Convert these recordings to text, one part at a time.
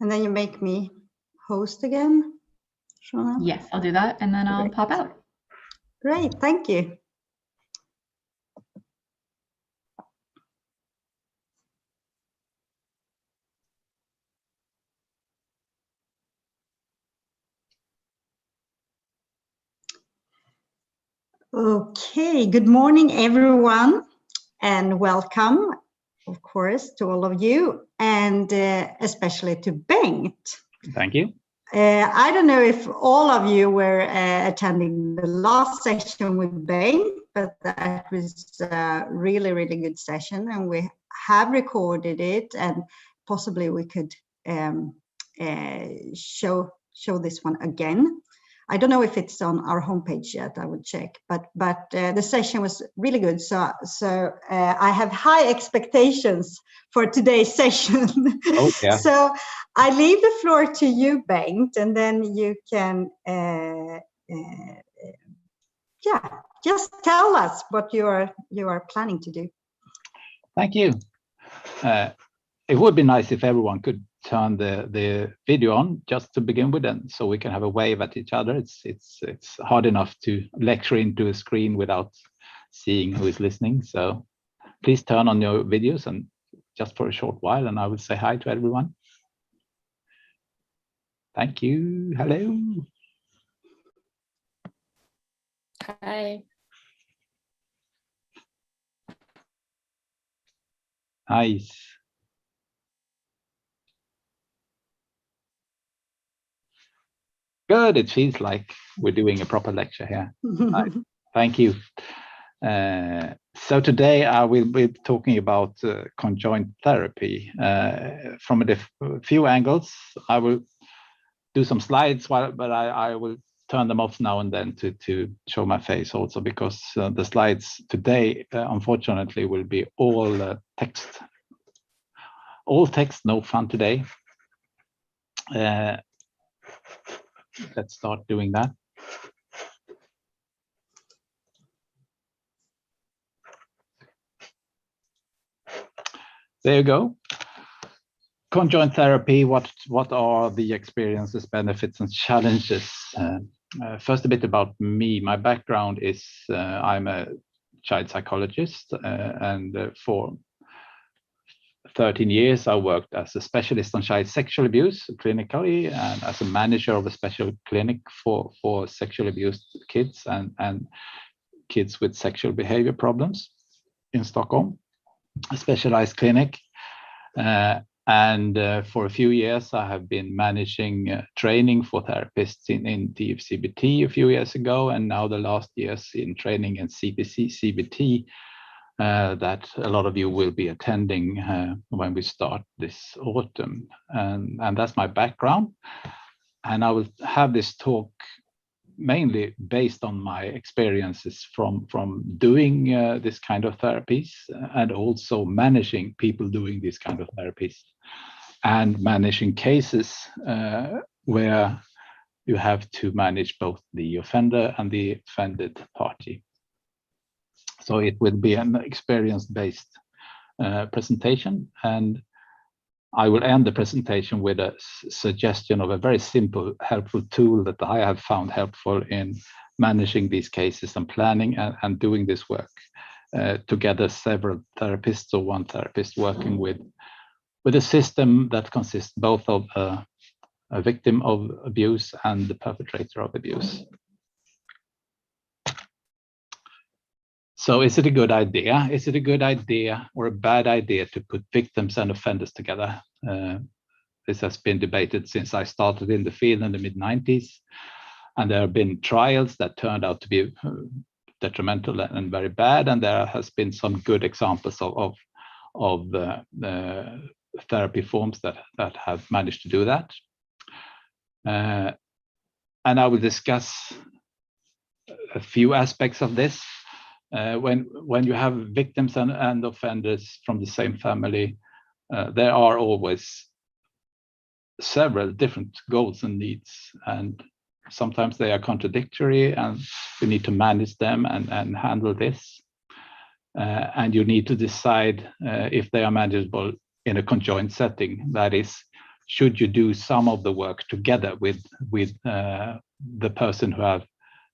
And then you make me host again, Shona? Yes, I'll do that, and then I'll Great. pop out. Great, thank you. Okay, good morning, everyone, and welcome, of course, to all of you, and especially to Bengt. Thank you. I don't know if all of you were attending the last session with Bengt, but that was a really, really good session, and we have recorded it, and possibly we could show this one again. I don't know if it's on our homepage yet. I would check, but the session was really good. So I have high expectations for today's session. Oh, yeah. So I leave the floor to you, Bengt, and then you can just tell us what you are planning to do. Thank you. It would be nice if everyone could turn the video on just to begin with, and so we can have a wave at each other. It's hard enough to lecture into a screen without seeing who is listening. So please turn on your videos and just for a short while, and I will say hi to everyone. Thank you. Hello. Hi. Nice. Good. It feels like we're doing a proper lecture here. Thank you. So today I will be talking about conjoint therapy from a few angles. I will do some slides, but I will turn them off now and then to show my face also, because the slides today, unfortunately, will be all text. All text, no fun today. Let's start doing that. There you go. Conjoint therapy, what are the experiences, benefits, and challenges? First, a bit about me. My background is I'm a child psychologist, and for 13 years I worked as a specialist on child sexual abuse clinically, and as a manager of a special clinic for sexually abused kids and kids with sexual behavior problems in Stockholm, a specialized clinic. And for a few years, I have been managing training for therapists in CPC-CBT a few years ago, and now the last years in training in CPC-CBT that a lot of you will be attending when we start this autumn. And that's my background. And I will have this talk mainly based on my experiences from doing this kind of therapies, and also managing people doing this kind of therapies, and managing cases where you have to manage both the offender and the offended party. So it will be an experience-based presentation, and I will end the presentation with a suggestion of a very simple, helpful tool that I have found helpful in managing these cases and planning and doing this work together, several therapists or one therapist working with a system that consists both of a victim of abuse and the perpetrator of abuse. So is it a good idea? Is it a good idea or a bad idea to put victims and offenders together? This has been debated since I started in the field in the mid-90s, and there have been trials that turned out to be detrimental and very bad, and there has been some good examples of therapy forms that have managed to do that. And I will discuss a few aspects of this. When you have victims and offenders from the same family, there are always several different goals and needs, and sometimes they are contradictory, and you need to manage them and handle this. And you need to decide if they are manageable in a conjoint setting, that is, should you do some of the work together with the person who have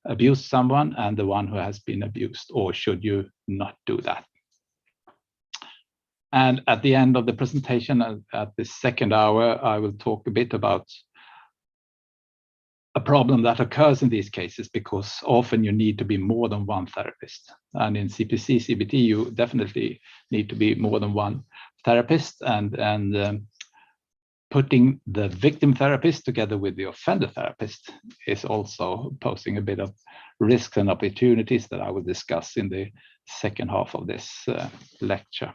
abused someone and the one who has been abused, or should you not do that? And at the end of the presentation, at the second hour, I will talk a bit about a problem that occurs in these cases, because often you need to be more than one therapist. And in CPC-CBT, you definitely need to be more than one therapist, and putting the victim therapist together with the offender therapist is also posing a bit of risks and opportunities that I will discuss in the second half of this lecture.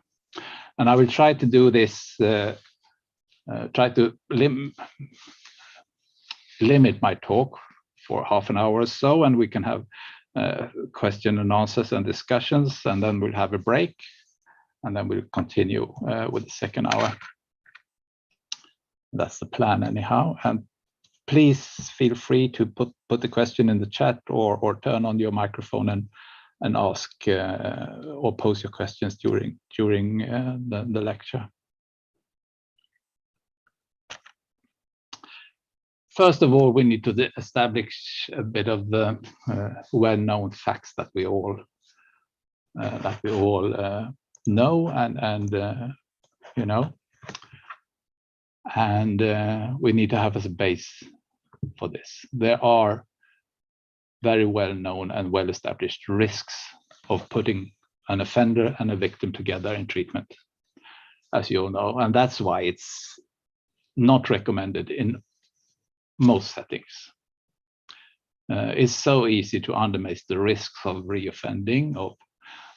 And I will try to do this, try to limit my talk for half an hour or so, and we can have question and answers and discussions, and then we'll have a break, and then we'll continue with the second hour. That's the plan anyhow. And please feel free to put the question in the chat, or turn on your microphone and ask or pose your questions during the lecture. First of all, we need to establish a bit of the well-known facts that we all know and you know, and we need to have as a base for this. There are very well-known and well-established risks of putting an offender and a victim together in treatment, as you all know, and that's why it's not recommended in most settings. It's so easy to underestimate the risks of reoffending, of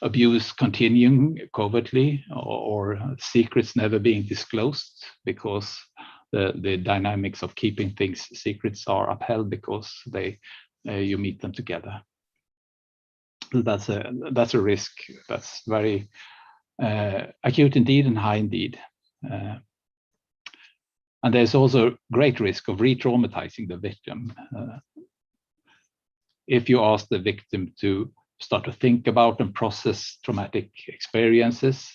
abuse continuing covertly, or secrets never being disclosed, because the dynamics of keeping things secrets are upheld because you meet them together. That's a risk that's very acute indeed and high indeed. And there's also great risk of re-traumatizing the victim. If you ask the victim to start to think about and process traumatic experiences,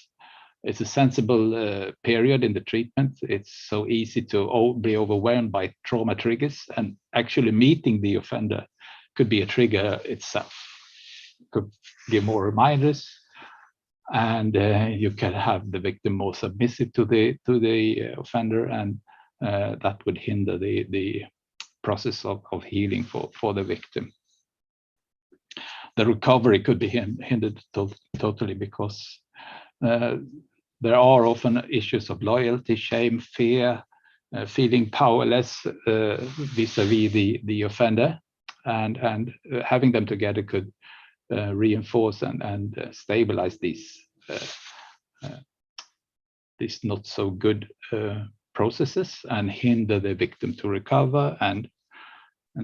it's a sensible period in the treatment. It's so easy to be overwhelmed by trauma triggers, and actually meeting the offender could be a trigger itself. Could give more reminders, and you can have the victim more submissive to the offender, and that would hinder the process of healing for the victim. The recovery could be hindered totally, because there are often issues of loyalty, shame, fear, feeling powerless vis-a-vis the offender, and having them together could reinforce and stabilize these not so good processes, and hinder the victim to recover, and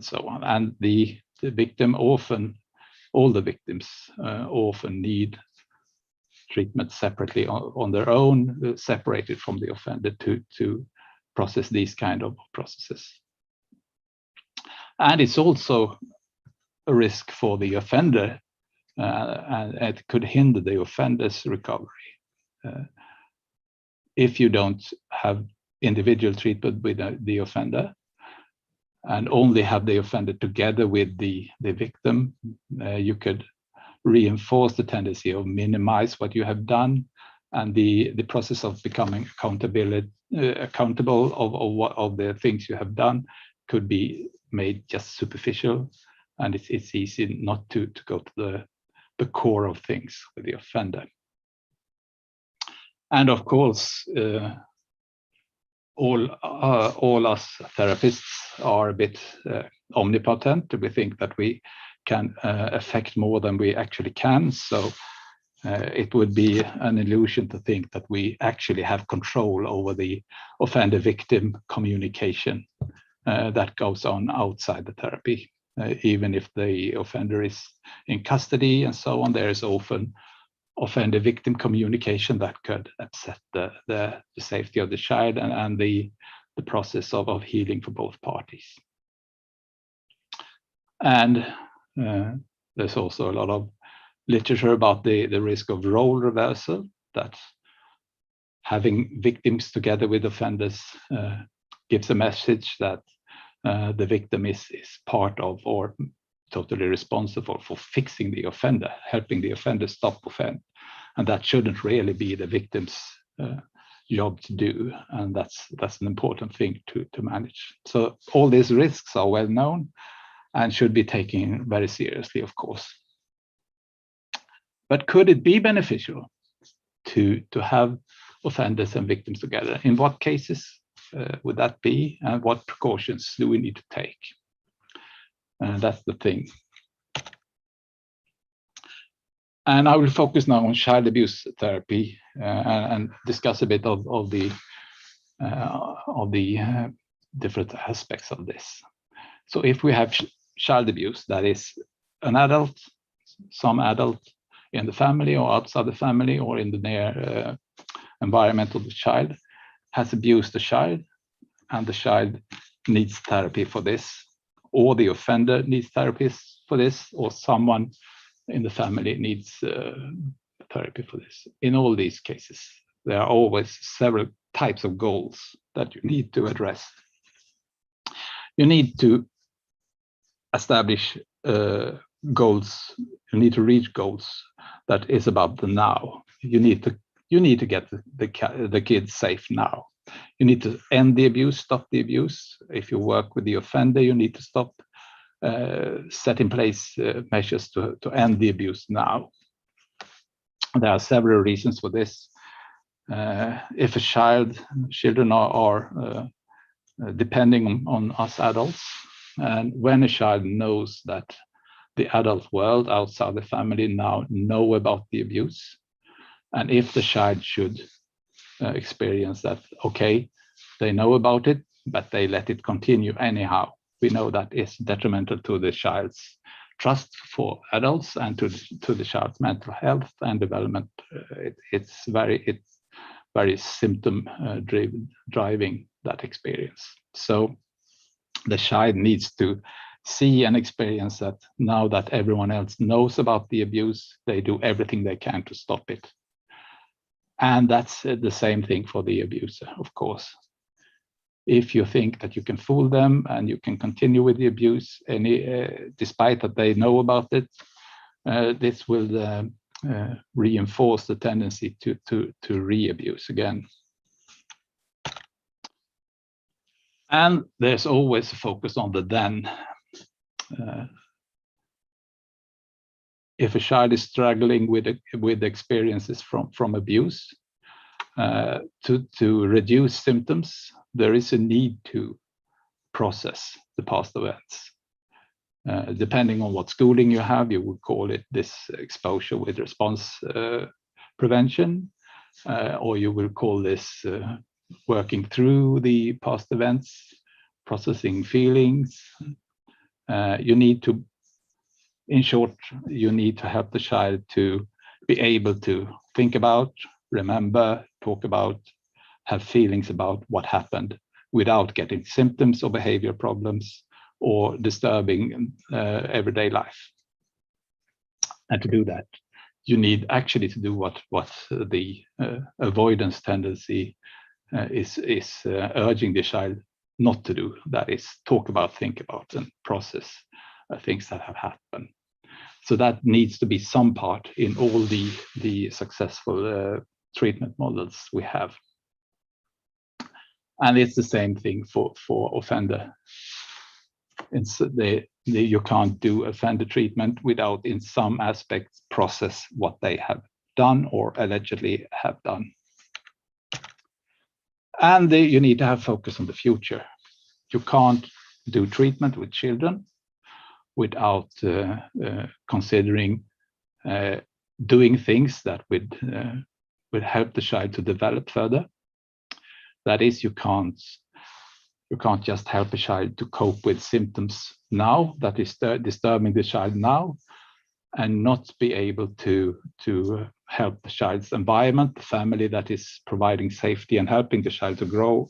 so on. And the victim often, all the victims often need treatment separately on their own, separated from the offender, to process these kind of processes. And it's also a risk for the offender, and it could hinder the offender's recovery. If you don't have individual treatment with the offender, and only have the offender together with the victim, you could reinforce the tendency of minimize what you have done, and the process of becoming accountable of the things you have done could be made just superficial, and it's easy not to go to the core of things with the offender. And of course, all us therapists are a bit omnipotent. We think that we can affect more than we actually can. So it would be an illusion to think that we actually have control over the offender-victim communication that goes on outside the therapy. Even if the offender is in custody and so on, there is often offender-victim communication that could upset the safety of the child and the process of healing for both parties. And there's also a lot of literature about the risk of role reversal, that having victims together with offenders gives a message that the victim is part of or totally responsible for fixing the offender, helping the offender stop offend. And that shouldn't really be the victim's job to do. And that's an important thing to manage. So all these risks are well known and should be taken very seriously, of course. But could it be beneficial to have offenders and victims together? In what cases would that be, and what precautions do we need to take? That's the thing. And I will focus now on child abuse therapy and discuss a bit of the different aspects of this. So if we have child abuse, that is an adult, some adult in the family or outside the family or in the near environment of the child has abused the child, and the child needs therapy for this, or the offender needs therapy for this, or someone in the family needs therapy for this. In all these cases, there are always several types of goals that you need to address. You need to establish goals. You need to reach goals that is about the now. You need to get the kids safe now. You need to end the abuse, stop the abuse. If you work with the offender, you need to stop, set in place measures to end the abuse now. There are several reasons for this. If children are depending on us adults, and when a child knows that the adult world outside the family now know about the abuse, and if the child should experience that, okay, they know about it, but they let it continue anyhow, we know that it's detrimental to the child's trust for adults and to the child's mental health and development. It's very symptom driving that experience. So the child needs to see and experience that now that everyone else knows about the abuse, they do everything they can to stop it. And that's the same thing for the abuser, of course. If you think that you can fool them and you can continue with the abuse, despite that they know about it, this will reinforce the tendency to re-abuse again. And there's always a focus on the then. If a child is struggling with experiences from abuse, to reduce symptoms, there is a need to process the past events. Depending on what schooling you have, you would call it this exposure with response prevention, or you will call this working through the past events, processing feelings. You need to, in short, you need to help the child to be able to think about, remember, talk about, have feelings about what happened without getting symptoms or behavior problems or disturbing everyday life. And to do that, you need actually to do what the avoidance tendency is urging the child not to do. That is, talk about, think about, and process things that have happened. So that needs to be some part in all the successful treatment models we have. And it's the same thing for offender. You can't do offender treatment without, in some aspects, process what they have done or allegedly have done. And you need to have focus on the future. You can't do treatment with children without considering doing things that would help the child to develop further. That is, you can't just help a child to cope with symptoms now that is disturbing the child now, and not be able to help the child's environment, the family that is providing safety and helping the child to grow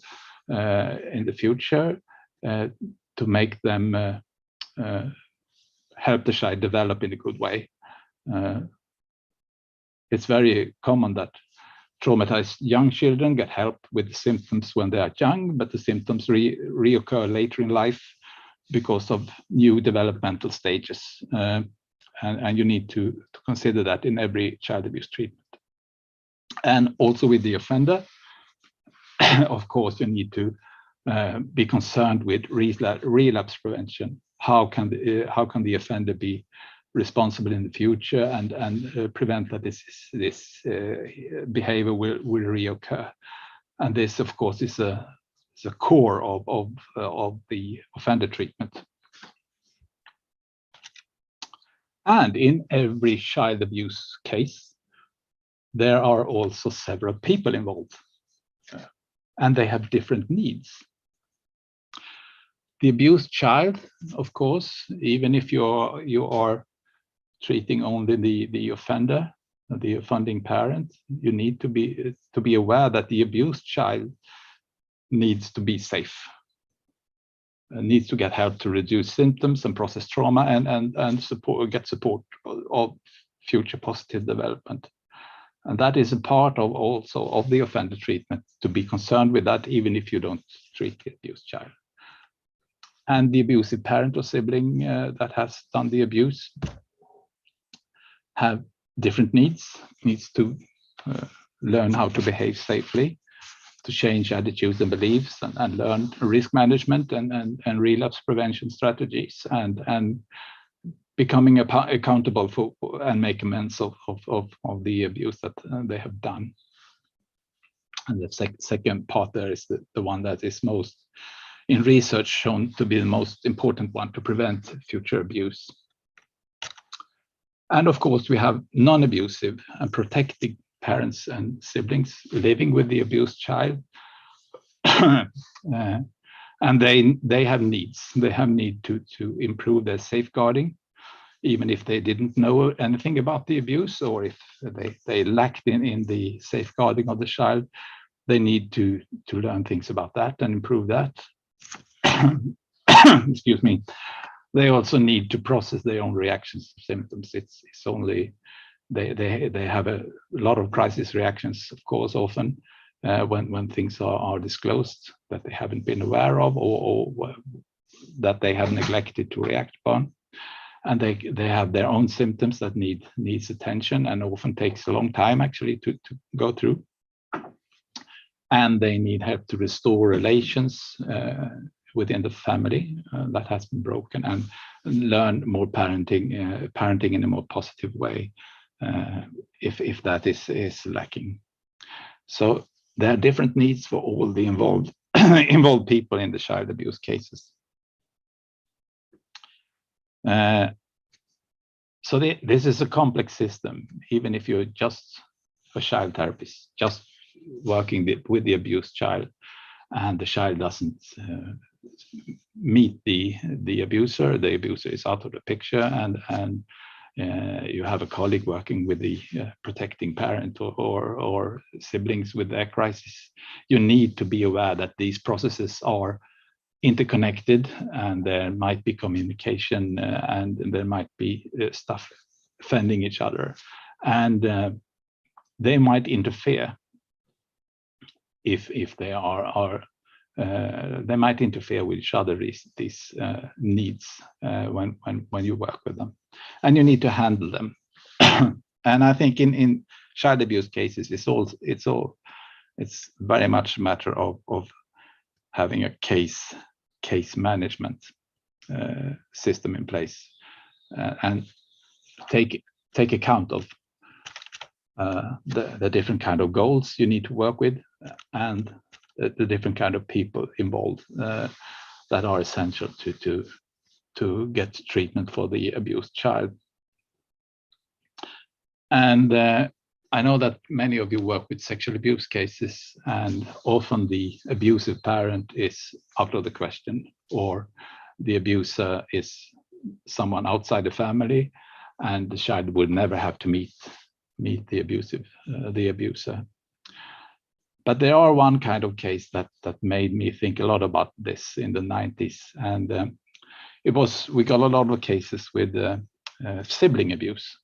in the future, to make them help the child develop in a good way. It's very common that Traumatized young children get help with the symptoms when they are young, but the symptoms reoccur later in life because of new developmental stages. And you need to consider that in every child abuse treatment. And also with the offender, of course, you need to be concerned with relapse prevention. How can the offender be responsible in the future and prevent that this behavior will reoccur? And this, of course, is a core of the offender treatment. And in every child abuse case, there are also several people involved, and they have different needs. The abused child, of course, even if you are treating only the offender, the offending parent, you need to be aware that the abused child needs to be safe, needs to get help to reduce symptoms and process trauma and get support of future positive development. And that is a part of also of the offender treatment, to be concerned with that, even if you don't treat the abused child. And the abusive parent or sibling that has done the abuse have different needs to learn how to behave safely, to change attitudes and beliefs, and learn risk management and relapse prevention strategies, and becoming accountable for and make amends of the abuse that they have done. And the second part there is the one that is most in research shown to be the most important one to prevent future abuse. And of course, we have non-abusive and protecting parents and siblings living with the abused child. And they have needs. They have need to improve their safeguarding, even if they didn't know anything about the abuse, or if they lacked in the safeguarding of the child. They need to learn things about that and improve that. Excuse me. They also need to process their own reactions to symptoms. It's only they have a lot of crisis reactions, of course, often when things are disclosed that they haven't been aware of, or that they have neglected to react upon. And they have their own symptoms that needs attention, and often takes a long time actually to go through. And they need help to restore relations within the family that has been broken, and learn more parenting in a more positive way if that is lacking. So there are different needs for all the involved people in the child abuse cases. So this is a complex system. Even if you're just a child therapist, just working with the abused child, and the child doesn't meet the abuser is out of the picture, and you have a colleague working with the protecting parent or siblings with their crisis, you need to be aware that these processes are interconnected, and there might be communication, and there might be stuff offending each other, and they might interfere if they are they might interfere with each other, these needs when you work with them, and you need to handle them. And I think in child abuse cases, it's very much a matter of having a case management system in place, and take account of the different kind of goals you need to work with, and the different kind of people involved that are essential to get treatment for the abused child. And I know that many of you work with sexual abuse cases, and often the abusive parent is out of the question, or the abuser is someone outside the family, and the child would never have to meet the abuser. But there are one kind of case that made me think a lot about this in the 90s, and we got a lot of cases with sibling abuse,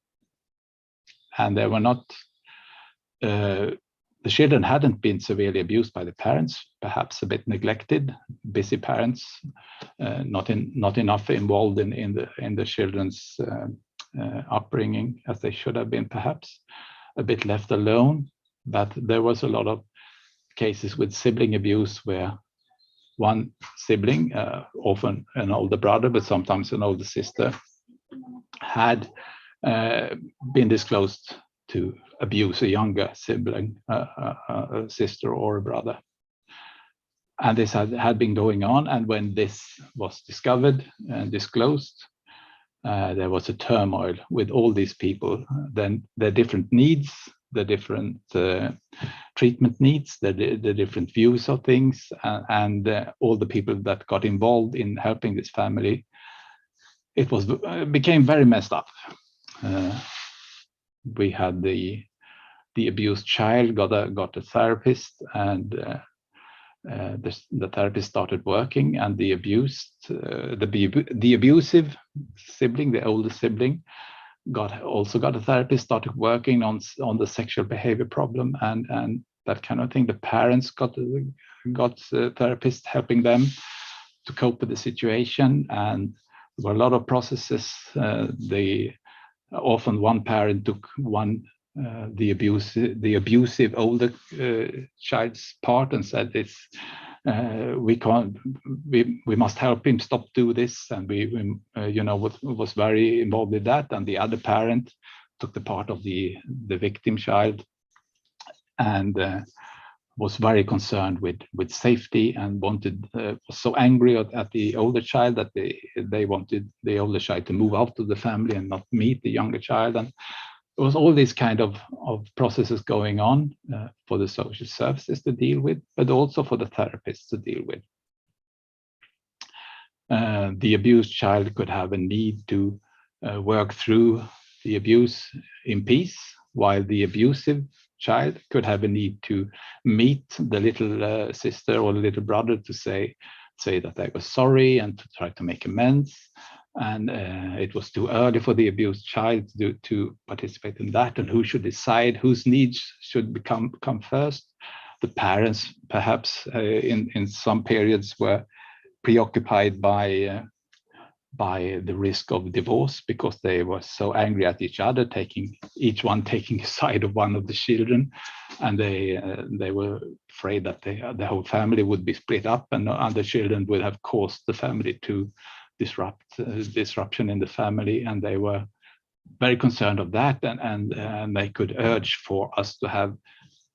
and they were not the the children hadn't been severely abused by the parents, perhaps a bit neglected, busy parents, not enough involved in the children's upbringing as they should have been, perhaps a bit left alone. But there was a lot of cases with sibling abuse where one sibling, often an older brother, but sometimes an older sister, had been disclosed to abuse a younger sibling, a sister or a brother. And this had been going on. And when this was discovered and disclosed, there was a turmoil with all these people. Then their different needs, the different treatment needs, the different views of things, and all the people that got involved in helping this family, it became very messed up. We had the abused child got a therapist, and the therapist started working, and the abusive sibling, the older sibling, also got a therapist, started working on the sexual behavior problem and that kind of thing. The parents got a therapist helping them to cope with the situation, and there were a lot of processes. Often one parent took the abusive older child's part and said, we must help him stop do this, and we was very involved with that. And the other parent took the part of the victim child and was very concerned with safety, and was so angry at the older child that they wanted the older child to move out of the family and not meet the younger child. And there was all these kind of processes going on for the social services to deal with, but also for the therapists to deal with. The abused child could have a need to work through the abuse in peace, while the abusive child could have a need to meet the little sister or the little brother to say that they were sorry and to try to make amends. And it was too early for the abused child to participate in that. And who should decide whose needs should come first? The parents, perhaps, in some periods, were preoccupied by the risk of divorce because they were so angry at each other, each one taking a side of one of the children, and they were afraid that the whole family would be split up, and the children would have caused the family to disruption in the family, and they were very concerned of that, and they could urge for us to have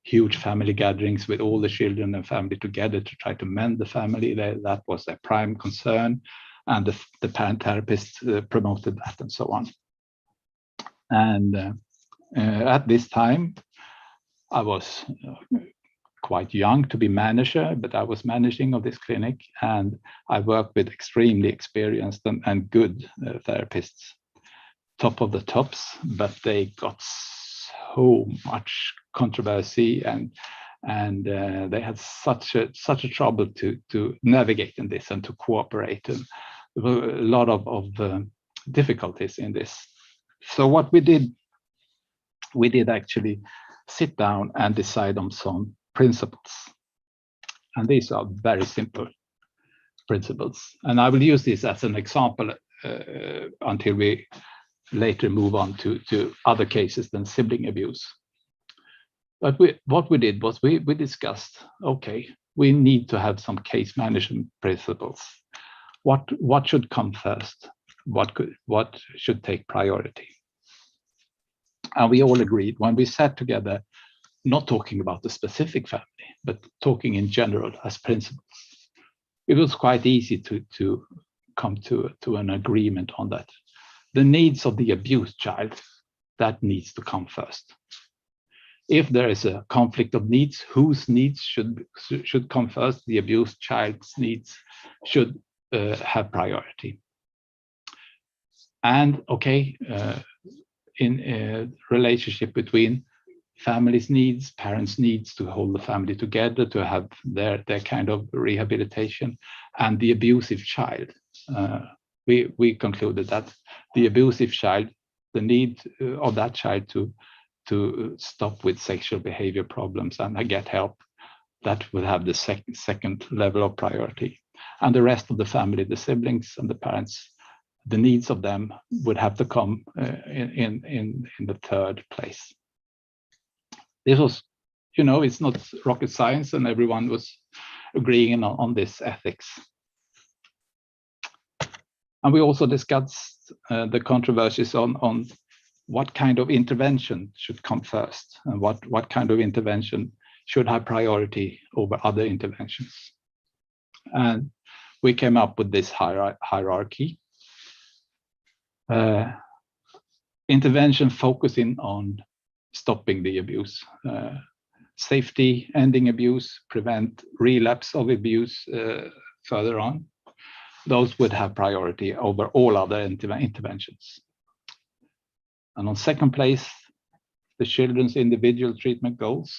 huge family gatherings with all the children and family together to try to mend the family. That was their prime concern, and the parent therapist promoted that and so on. And at this time, I was quite young to be manager, but I was managing of this clinic, and I worked with extremely experienced and good therapists, top of the tops, but they got so much controversy and they had such a trouble to navigate in this and to cooperate, and there were a lot of difficulties in this. So what we did actually sit down and decide on some principles, and these are very simple principles, and I will use this as an example until we later move on to other cases than sibling abuse. But what we did was we discussed, okay, we need to have some case management principles. What should come first? What should take priority? And we all agreed when we sat together, not talking about the specific family, but talking in general as principles. It was quite easy to come to an agreement on that. The needs of the abused child, that needs to come first. If there is a conflict of needs, whose needs should come first? The abused child's needs should have priority. And okay, in a relationship between families' needs, parents' needs to hold the family together, to have their kind of rehabilitation, and the abusive child, we concluded that the abusive child, the need of that child to to stop with sexual behavior problems and get help, that would have the second level of priority. And the rest of the family, the siblings and the parents, the needs of them would have to come in the third place. This was, it's not rocket science, and everyone was agreeing on this ethics. And we also discussed the controversies on what kind of intervention should come first, and what kind of intervention should have priority over other interventions. And we came up with this hierarchy. Intervention focusing on stopping the abuse, safety, ending abuse, prevent relapse of abuse further on. Those would have priority over all other interventions. And on second place, the children's individual treatment goals,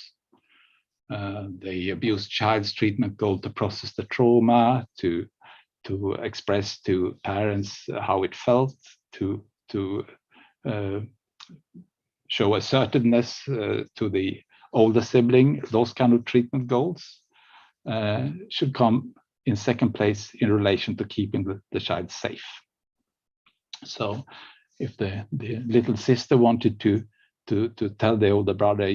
the abused child's treatment goal to process the trauma, to express to parents how it felt, to show assertiveness to the older sibling. Those kind of treatment goals should come in second place in relation to keeping the child safe. So if the little sister wanted to tell the older brother,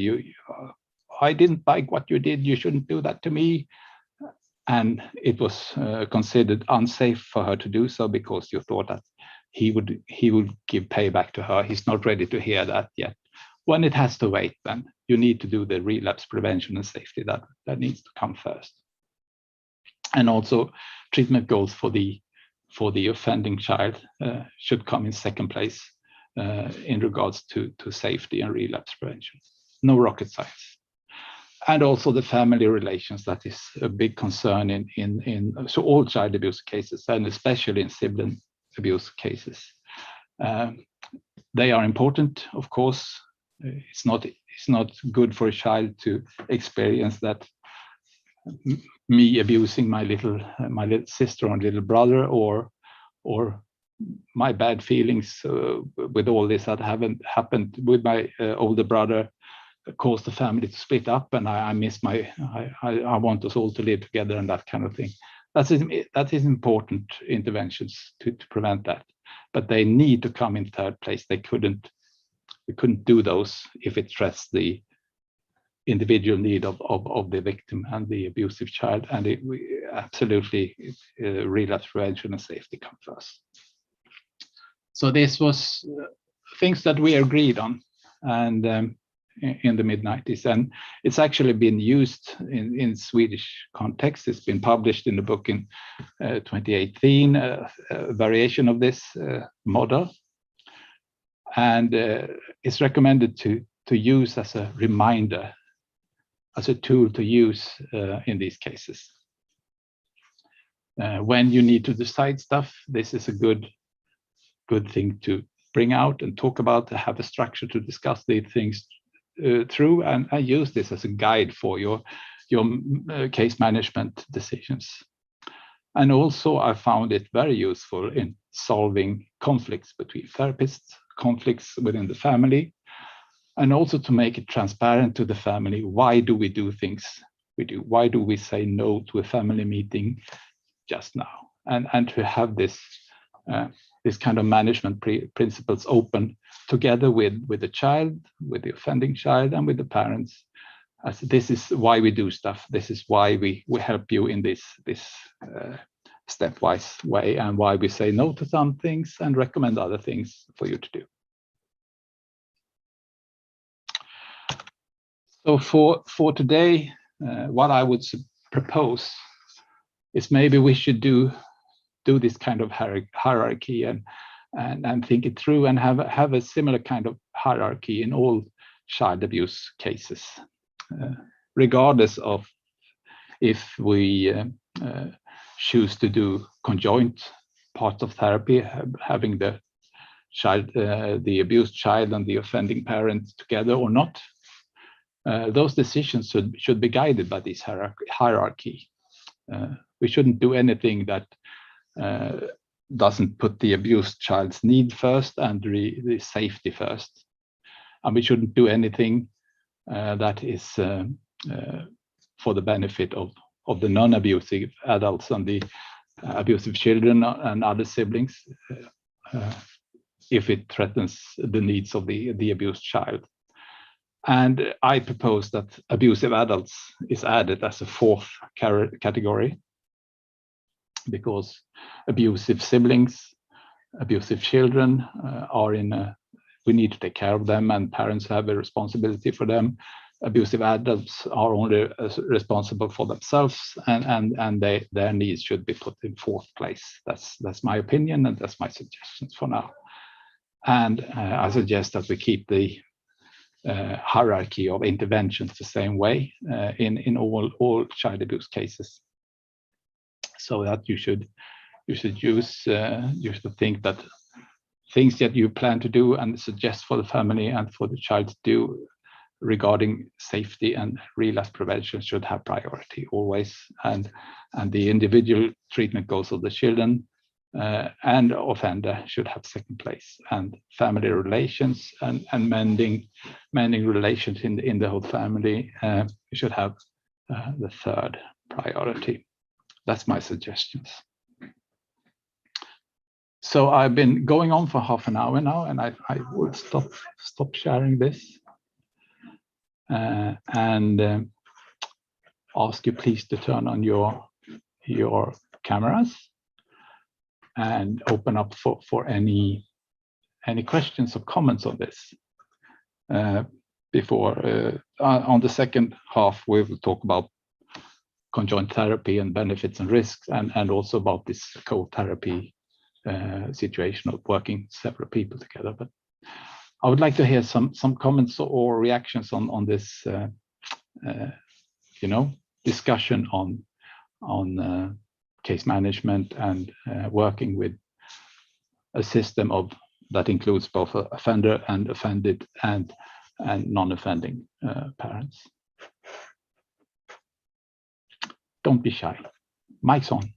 I didn't like what you did, you shouldn't do that to me, and it was considered unsafe for her to do so because you thought that he would give payback to her. He's not ready to hear that yet. When it has to wait, then you need to do the relapse prevention and safety. That needs to come first. And also treatment goals for the offending child should come in second place in regards to safety and relapse prevention. No rocket science. And also the family relations, that is a big concern in so all child abuse cases, and especially in sibling abuse cases. They are important, of course. It's not good for a child to experience that me abusing my little sister or little brother, or my bad feelings with all this that haven't happened with my older brother caused the family to split up, and I miss I want us all to live together, and that kind of thing. That is important interventions to prevent that, but they need to come in third place. We couldn't do those if it threats the individual need of the victim and the abusive child, and absolutely relapse prevention and safety come first. So this was things that we agreed on, and in the mid-90s, and it's actually been used in Swedish context. It's been published in a book in 2018, a variation of this model, and it's recommended to use as a reminder, as a tool to use in these cases. When you need to decide stuff, this is a good thing to bring out and talk about, to have a structure to discuss these things through, and I use this as a guide for your case management decisions. And also I found it very useful in solving conflicts between therapists, conflicts within the family, and also to make it transparent to the family. Why do we do things we do? Why do we say no to a family meeting just now? And to have this kind of management principles open together with the child, with the offending child, and with the parents. As this is why we do stuff. This is why we help you in this stepwise way, and why we say no to some things and recommend other things for you to do. So for today, what I would propose is maybe we should do this kind of hierarchy and think it through, and have a similar kind of hierarchy in all child abuse cases, regardless of if we choose to do conjoint part of therapy, having the child, the abused child and the offending parent together or not. Those decisions should be guided by this hierarchy. We shouldn't do anything that doesn't put the abused child's need first and the safety first. and we shouldn't do anything that is for the benefit of the non-abusive adults and the abusive children and other siblings if it threatens the needs of the abused child. And I propose that abusive adults is added as a fourth category, because abusive siblings, abusive children are we need to take care of them, and parents have a responsibility for them. Abusive adults are only responsible for themselves, and their needs should be put in fourth place. That's my opinion, and that's my suggestions for now. And I suggest that we keep the hierarchy of interventions the same way in all child abuse cases, so that you should think that things that you plan to do and suggest for the family and for the child to do regarding safety and relapse prevention should have priority always, and the individual treatment goals of the children and offender should have second place, and family relations and mending relations in the whole family should have the third priority. That's my suggestions. So I've been going on for half an hour now, and I will stop sharing this and ask you please to turn on your cameras and open up for any questions or comments on this. Before on the second half, we will talk about conjoint therapy and benefits and risks, and also about this co-therapy situation of working several people together. But I would like to hear some comments or reactions on this, discussion on case management and working with a system that includes both offender and offended and non-offending parents. Don't be shy. Mic's on.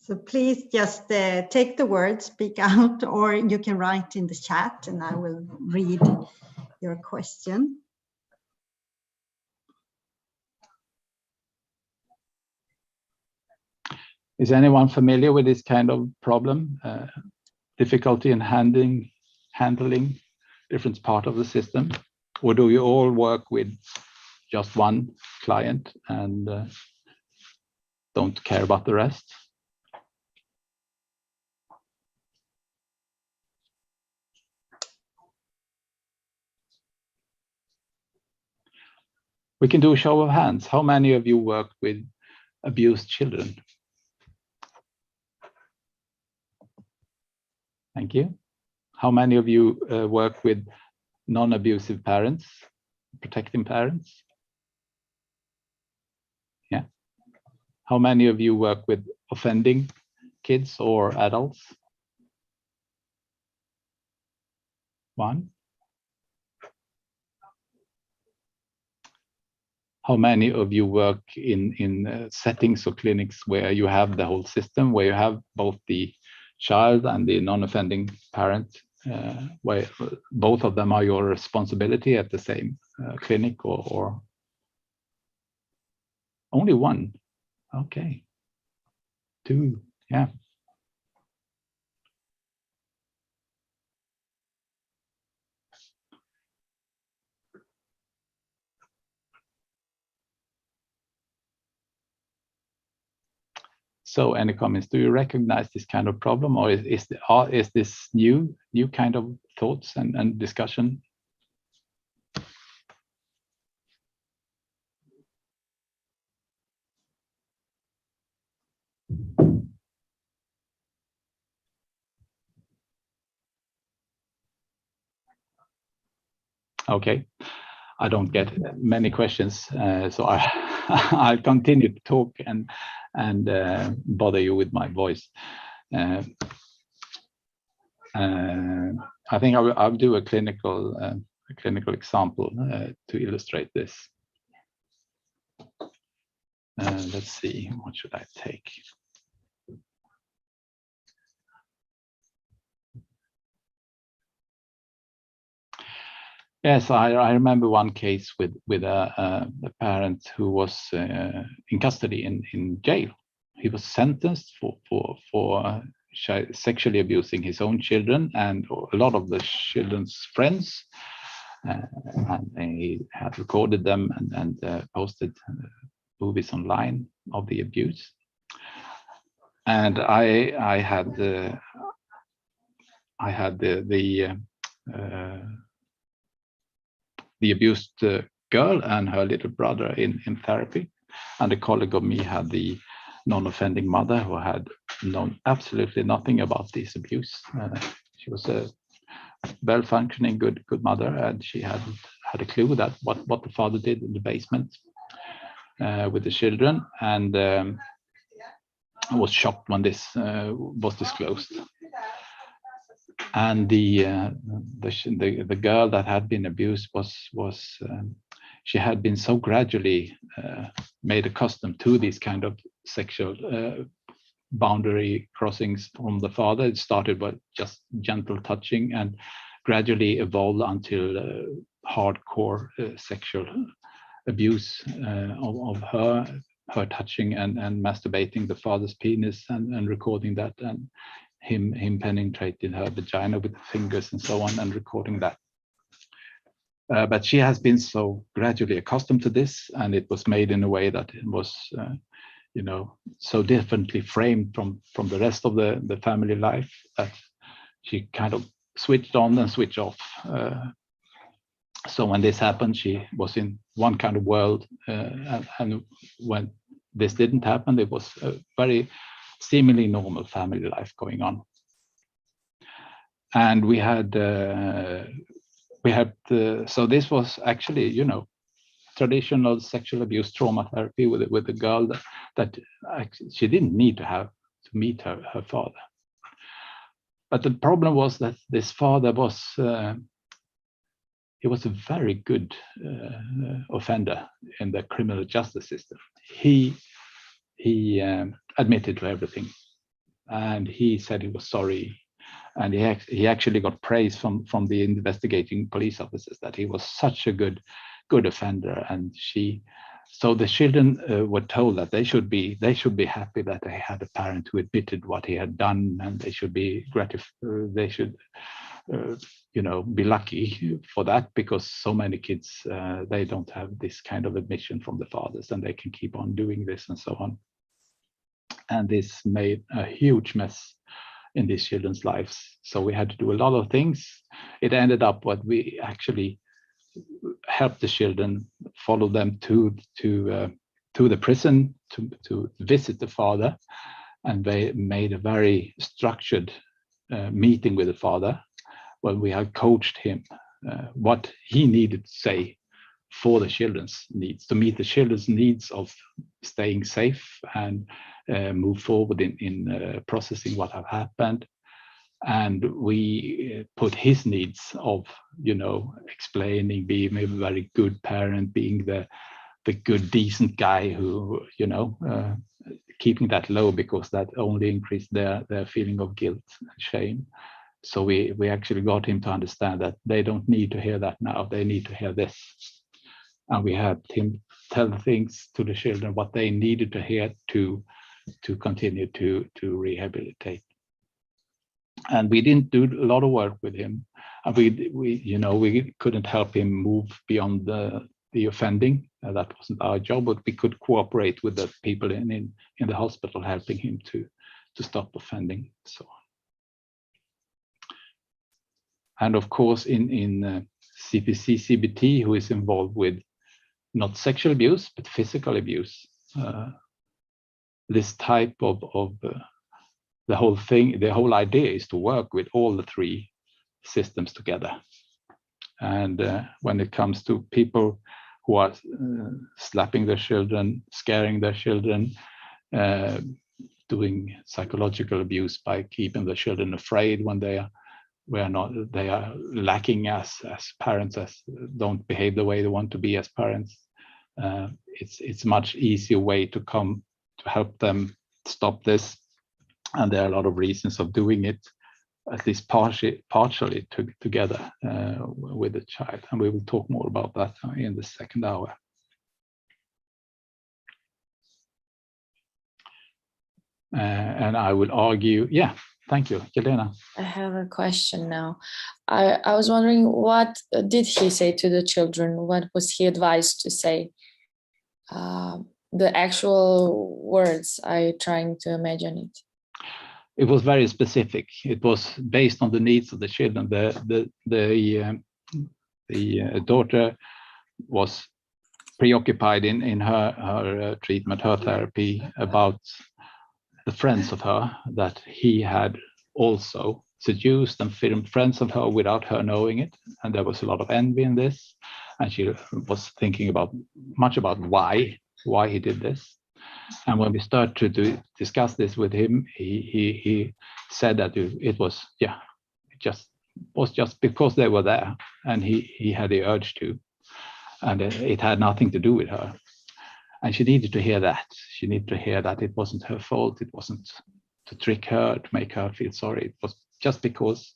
So please just take the word, speak out, or you can write in the chat and I will read your question. Is anyone familiar with this kind of problem? Difficulty in handling different part of the system? Or do you all work with just one client and don't care about the rest? We can do a show of hands. How many of you work with abused children? Thank you. How many of you work with non-abusive parents, protecting parents? Yeah. How many of you work with offending kids or adults? One. How many of you work in settings or clinics where you have the whole system, where you have both the child and the non-offending parent, where both of them are your responsibility at the same clinic, or only one? Okay. Two, yeah. So any comments? Do you recognize this kind of problem, or is this new kind of thoughts and discussion? Okay, I don't get many questions, so I'll continue to talk and bother you with my voice. I think I'll do a clinical example to illustrate this. Let's see, what should I take? Yes, I remember one case with a parent who was in custody in jail. He was sentenced for sexually abusing his own children and a lot of the children's friends, and he had recorded them and posted movies online of the abuse. And I had the abused girl and her little brother in therapy, and a colleague of me had the non-offending mother who had known absolutely nothing about this abuse. She was a well-functioning, good mother, and she hadn't had a clue that what the father did in the basement with the children, and was shocked when this was disclosed. And the girl that had been abused was she had been so gradually made accustomed to these kind of sexual boundary crossings from the father. It started with just gentle touching and gradually evolved until hardcore sexual abuse of her touching and masturbating the father's penis and recording that, and him penetrating her vagina with fingers and so on and recording that. But she has been so gradually accustomed to this, and it was made in a way that it was so differently framed from the rest of the family life that she kind of switched on and switched off. So when this happened, she was in one kind of world, and when this didn't happen, it was a very seemingly normal family life going on. And we had so this was actually, traditional sexual abuse trauma therapy with a girl that actually she didn't need to meet her father. But the problem was that this father was he was a very good offender in the criminal justice system. He admitted to everything, and he said he was sorry, and he actually got praise from the investigating police officers that he was such a good offender. And so the children were told that they should be happy that they had a parent who admitted what he had done, and they should be they should be lucky for that, because so many kids they don't have this kind of admission from the fathers, and they can keep on doing this and so on. And this made a huge mess in these children's lives. So we had to do a lot of things. It ended up what we actually helped the children, follow them to the prison to visit the father, and they made a very structured meeting with the father, where we had coached him what he needed to say for the children's needs, to meet the children's needs of staying safe and move forward in processing what have happened. And we put his needs of, explaining, being a very good parent, being the good, decent guy who, keeping that low, because that only increased their feeling of guilt and shame. So we actually got him to understand that they don't need to hear that now, they need to hear this. And we had him tell things to the children what they needed to hear to continue to rehabilitate. And we didn't do a lot of work with him. And we couldn't help him move beyond the offending. That wasn't our job, but we could cooperate with the people in the hospital, helping him to stop offending, so on. And of course, in CPC-CBT, who is involved with not sexual abuse, but physical abuse, this type of the whole thing, the whole idea is to work with all the three systems together. And when it comes to people who are slapping their children, scaring their children, doing psychological abuse by keeping the children afraid when they are lacking as parents, as don't behave the way they want to be as parents. It's much easier way to help them stop this, and there are a lot of reasons of doing it. at least partially together with the child. And we will talk more about that in the second hour. And I will argue, yeah, thank you, Jelena. I have a question now. I was wondering, what did he say to the children? What was he advised to say? The actual words, I'm trying to imagine it. It was very specific. It was based on the needs of the children. The daughter was preoccupied in her treatment, her therapy, about the friends of her that he had also seduced and filmed friends of her without her knowing it. And there was a lot of envy in this. And she was thinking much about why he did this. And when we started to discuss this with him, he said that it was just because they were there, and he had the urge to, and it had nothing to do with her. And she needed to hear that. She needed to hear that it wasn't her fault. It wasn't to trick her, to make her feel sorry. It was just because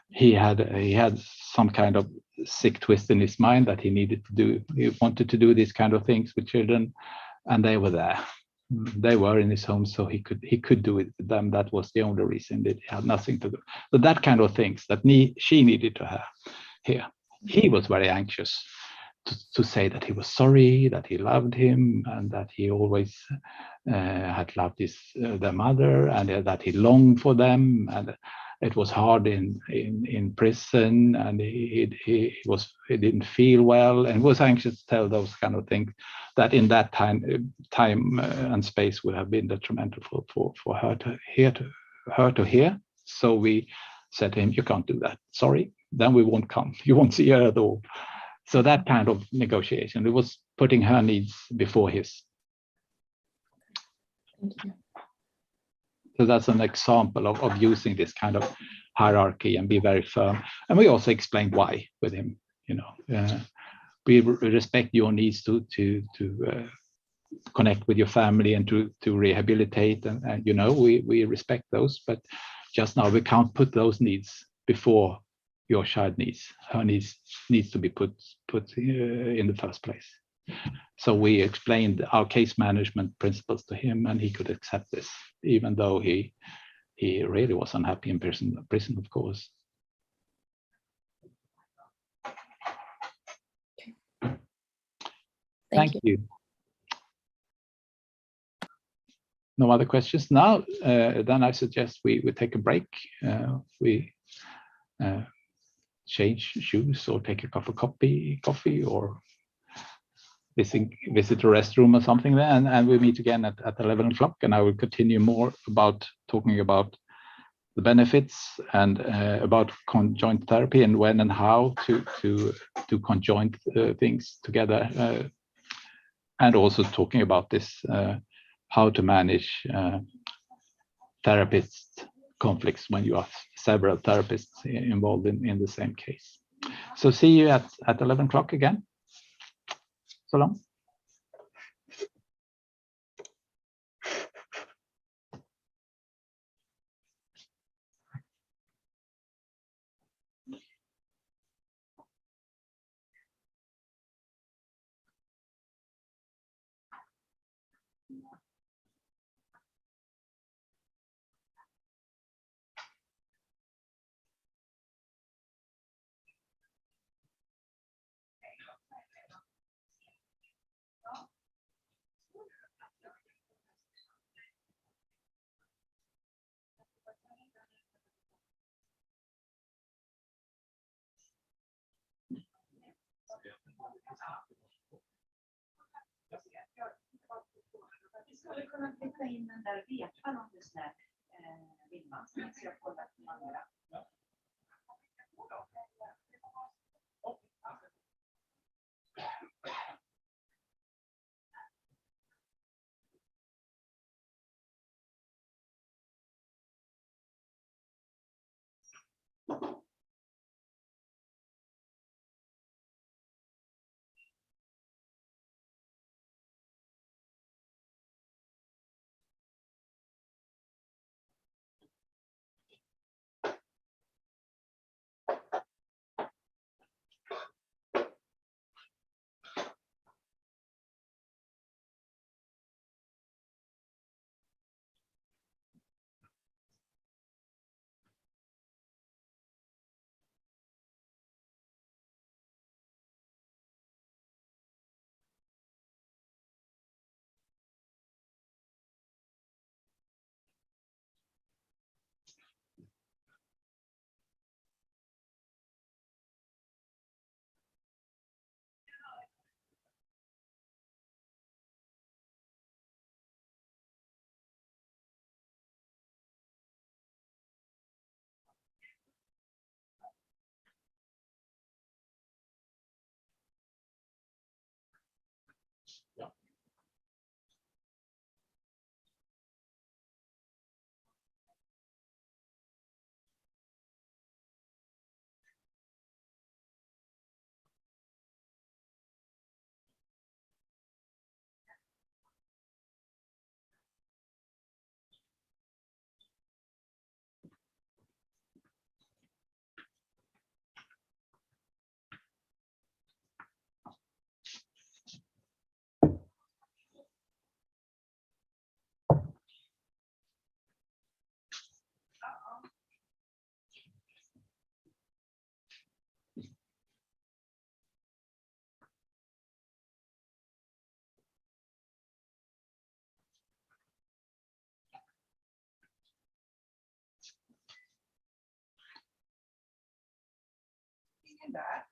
he had some kind of sick twist in his mind that he wanted to do these kind of things with children, and they were there. They were in his home, so he could do it with them. That was the only reason. It had nothing to do. But that kind of things that she needed to hear. He was very anxious to say that he was sorry, that he loved him, and that he always had loved their mother, and that he longed for them. And it was hard in prison, and he didn't feel well, and was anxious to tell those kind of things that in that time and space would have been detrimental for her to hear. So we said to him, "You can't do that. Sorry, then we won't come. You won't see her at all." So that kind of negotiation, it was putting her needs before his. Thank you. So that's an example of using this kind of hierarchy and be very firm. And we also explained why with him. We respect your needs to connect with your family and to rehabilitate, and we respect those. But just now we can't put those needs before your child needs. Her needs to be put in the first place. So we explained our case management principles to him, and he could accept this, even though he really was unhappy in prison, of course. Thank you. No other questions now. Then I suggest we take a break. We change shoes or take a cup of coffee or visit a restroom or something there, and we meet again at 11 o'clock, and I will continue more about talking about the benefits and about conjoint therapy and when and how to conjoint things together, and also talking about this how to manage therapist conflicts when you have several therapists involved in the same case. So see you at 11 o'clock again. So long. Vi skulle kunna klicka in den där vepan om det snart vill man. Så jag ska kolla på de andra. antingen där.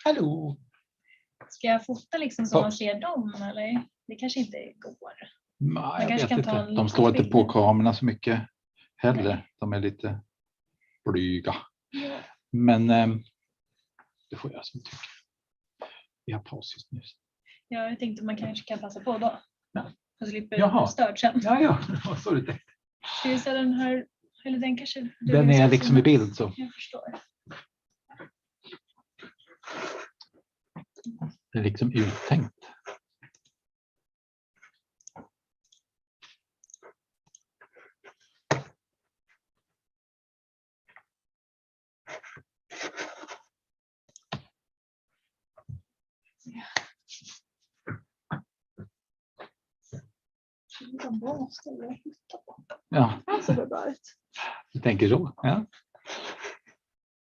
Hallå! Ska jag fota liksom så Ja. man ser dem eller? Det kanske inte går. Nej, jag kanske vet kan ta inte. en De står inte på bild. kamerorna så mycket heller. Nej. De är lite blyga. Ja. Men det får jag som tycker. Vi har paus just nu. Ja, jag tänkte man kanske kan passa på då. Ja. Och slipper Jaha. bli störd sen. Ja, vad så du tänkt. Ska vi se den här, eller den kanske... Den är liksom i bild så. Jag förstår. Det är liksom uttänkt. Ja, Alltså det bra ut. du tänker så. Ja.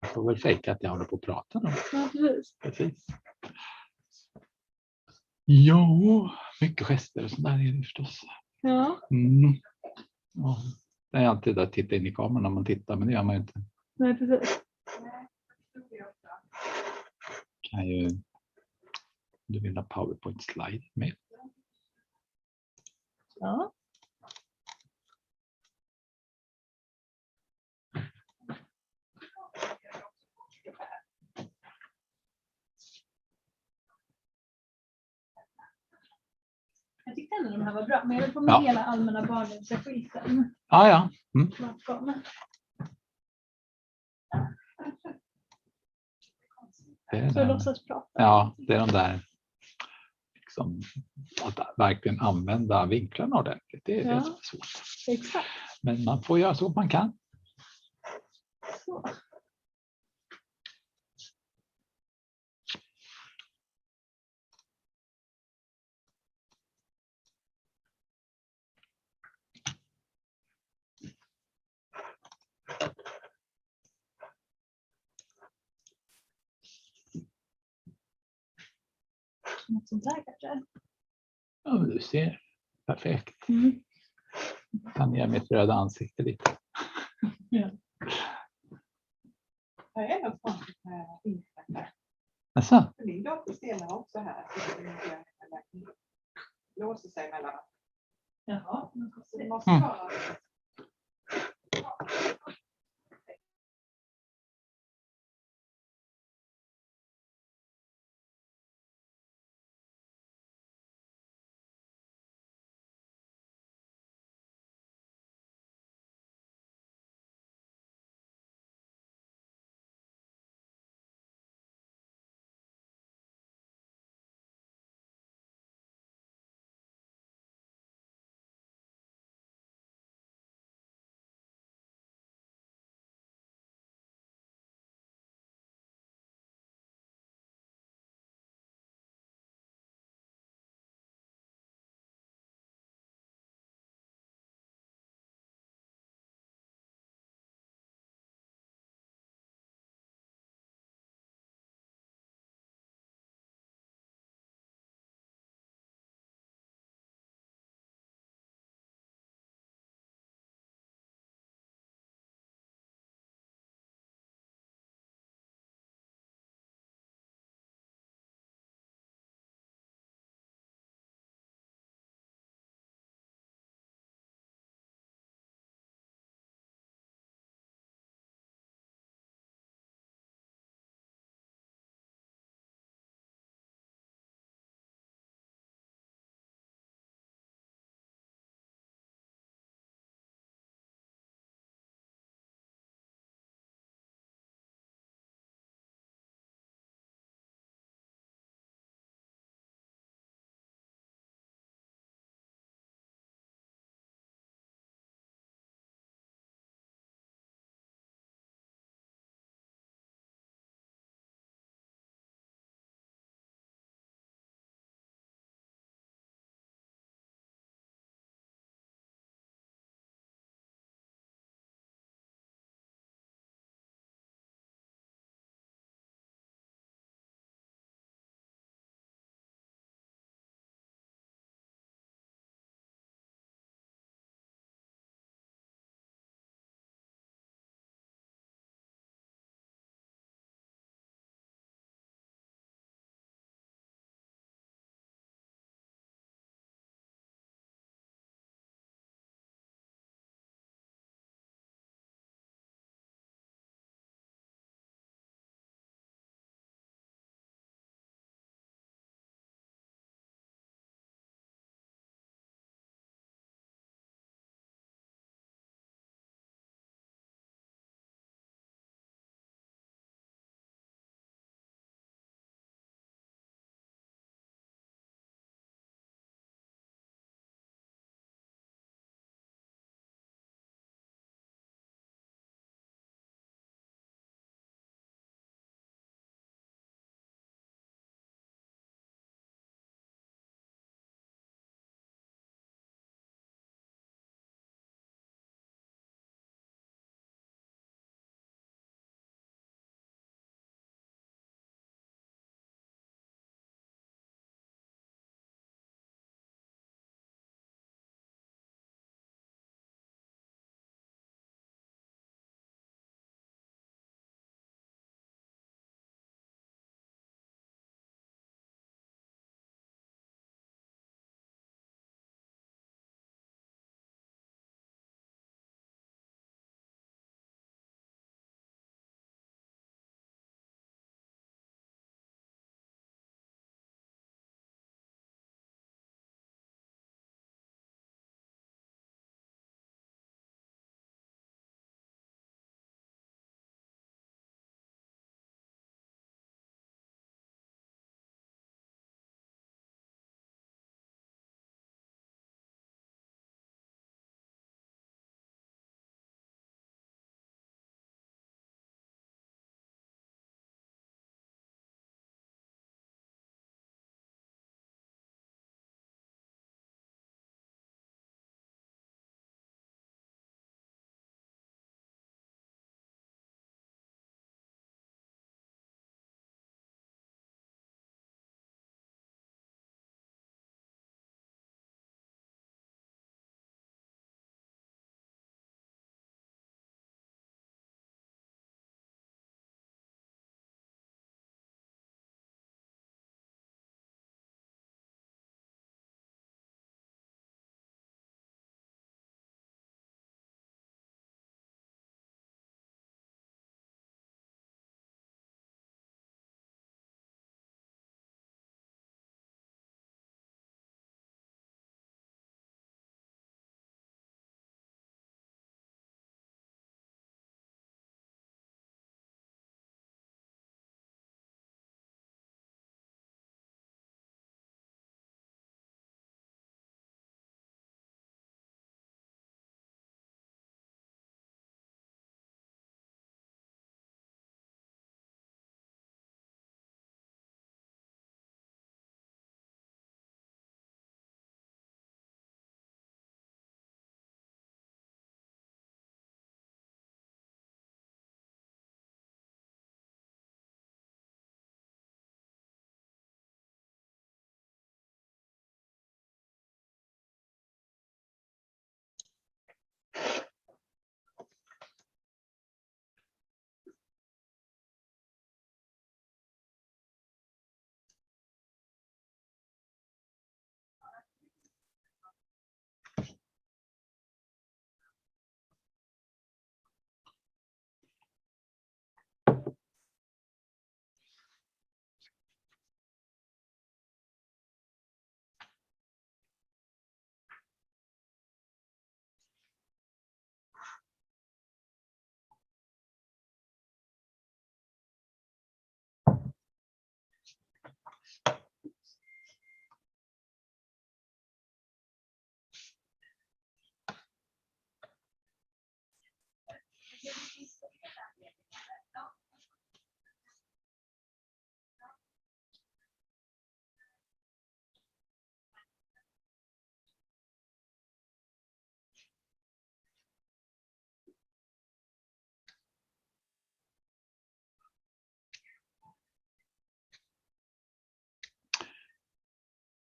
Jag får väl fejka att jag håller på att prata då. Ja, precis. Precis. Ja, mycket gester och sånt där är det förstås. Ja. Mm. Ja, det är alltid att titta in i kameran när man tittar, men det gör man ju inte. Nej, precis. Kan ju du vill ha PowerPoint-slide med. Ja. Jag tyckte ändå de här var bra, men jag vill få med hela allmänna barnrättsskiten. Ja. Mm. Det är Så den. låtsas prata. Ja, det är de där liksom, att verkligen använda vinklarna ordentligt. Det är det som är svårt. Exakt. Men man får göra så man kan. Så. Något sånt där kanske. Ja, du ser. Perfekt. Mm. Kan ge mitt röda ansikte lite. Ja. Det är något konstigt med internet. Alltså? Min dator ställer också här. Låser sig mellan. Jaha. Det måste vara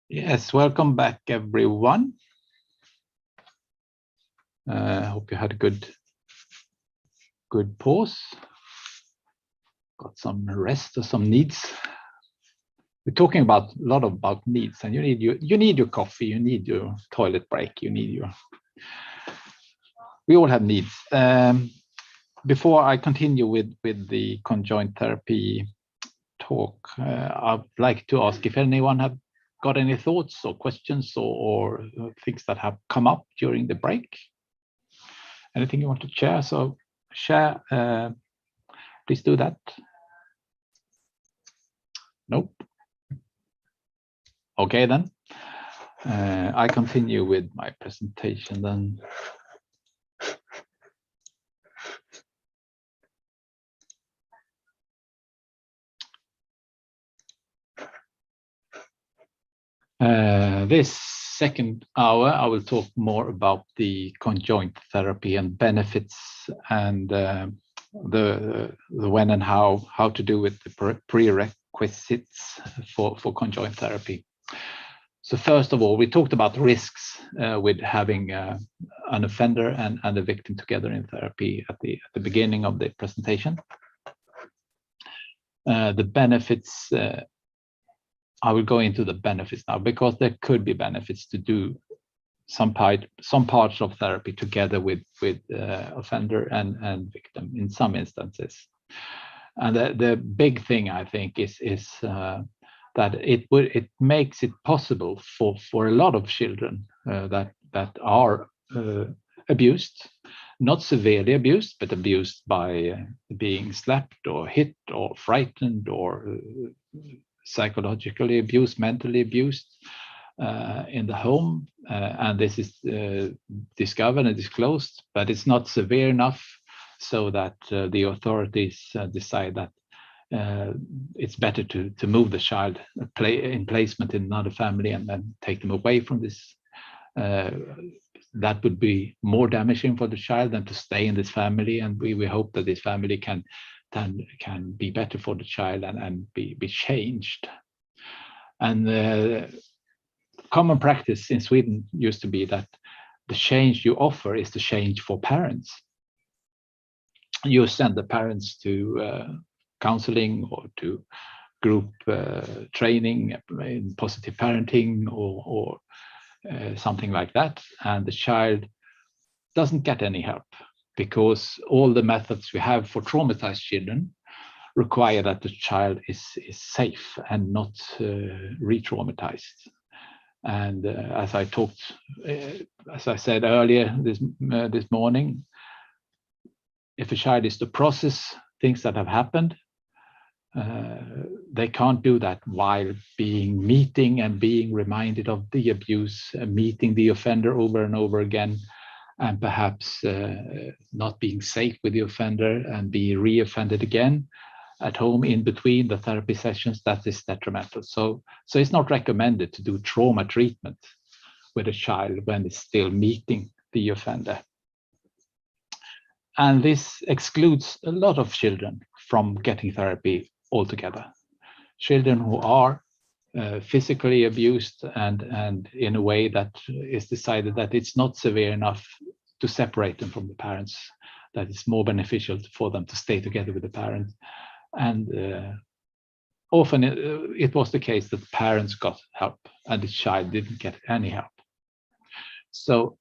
Yes, welcome back, everyone. Hope you had a good pause. Got some rest or some needs. We're talking about a lot about needs, and you need your coffee, you need your toilet break, you need your. We all have needs. Before I continue with the conjoint therapy talk, I'd like to ask if anyone have got any thoughts or questions or things that have come up during the break. Anything you want to share? So share, please do that. Nope. Okay then. I continue with my presentation then. This second hour, I will talk more about the conjoint therapy and benefits and the when and how to do with the prerequisites for conjoint therapy. So first of all, we talked about risks with having an offender and a victim together in therapy at the beginning of the presentation. The benefits. I will go into the benefits now because there could be benefits to do some parts of therapy together with offender and victim in some instances. And the big thing I think is that it makes it possible for a lot of children that are abused, not severely abused, but abused by being slapped or hit or frightened or psychologically abused, mentally abused in the home, and this is discovered and disclosed, but it's not severe enough so that the authorities decide that it's better to move the child in placement in another family and then take them away from this. That would be more damaging for the child than to stay in this family, and we hope that this family can be better for the child and be changed. And common practice in Sweden used to be that the change you offer is the change for parents. You send the parents to counseling or to group training in positive parenting or something like that, and the child doesn't get any help because all the methods we have for traumatized children require that the child is safe and not re-traumatized. And as I said earlier this morning, if a child is to process things that have happened, they can't do that while meeting and being reminded of the abuse, meeting the offender over and over again, and perhaps not being safe with the offender and be re-offended again at home in between the therapy sessions. That is detrimental. So it's not recommended to do trauma treatment with a child when it's still meeting the offender. And this excludes a lot of children from getting therapy altogether. Children who are physically abused and in a way that is decided that it's not severe enough to separate them from the parents, that it's more beneficial for them to stay together with the parents. And often it was the case that the parents got help and the child didn't get any help. So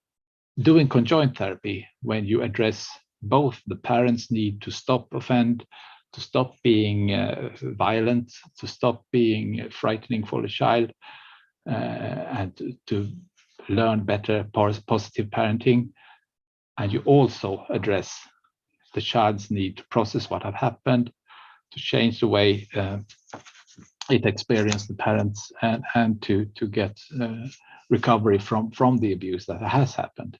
doing conjoint therapy, when you address both the parents' need to stop offend, to stop being violent, to stop being frightening for the child, and to learn better positive parenting, and you also address the child's need to process what had happened, to change the way it experienced the parents, and to get recovery from the abuse that has happened.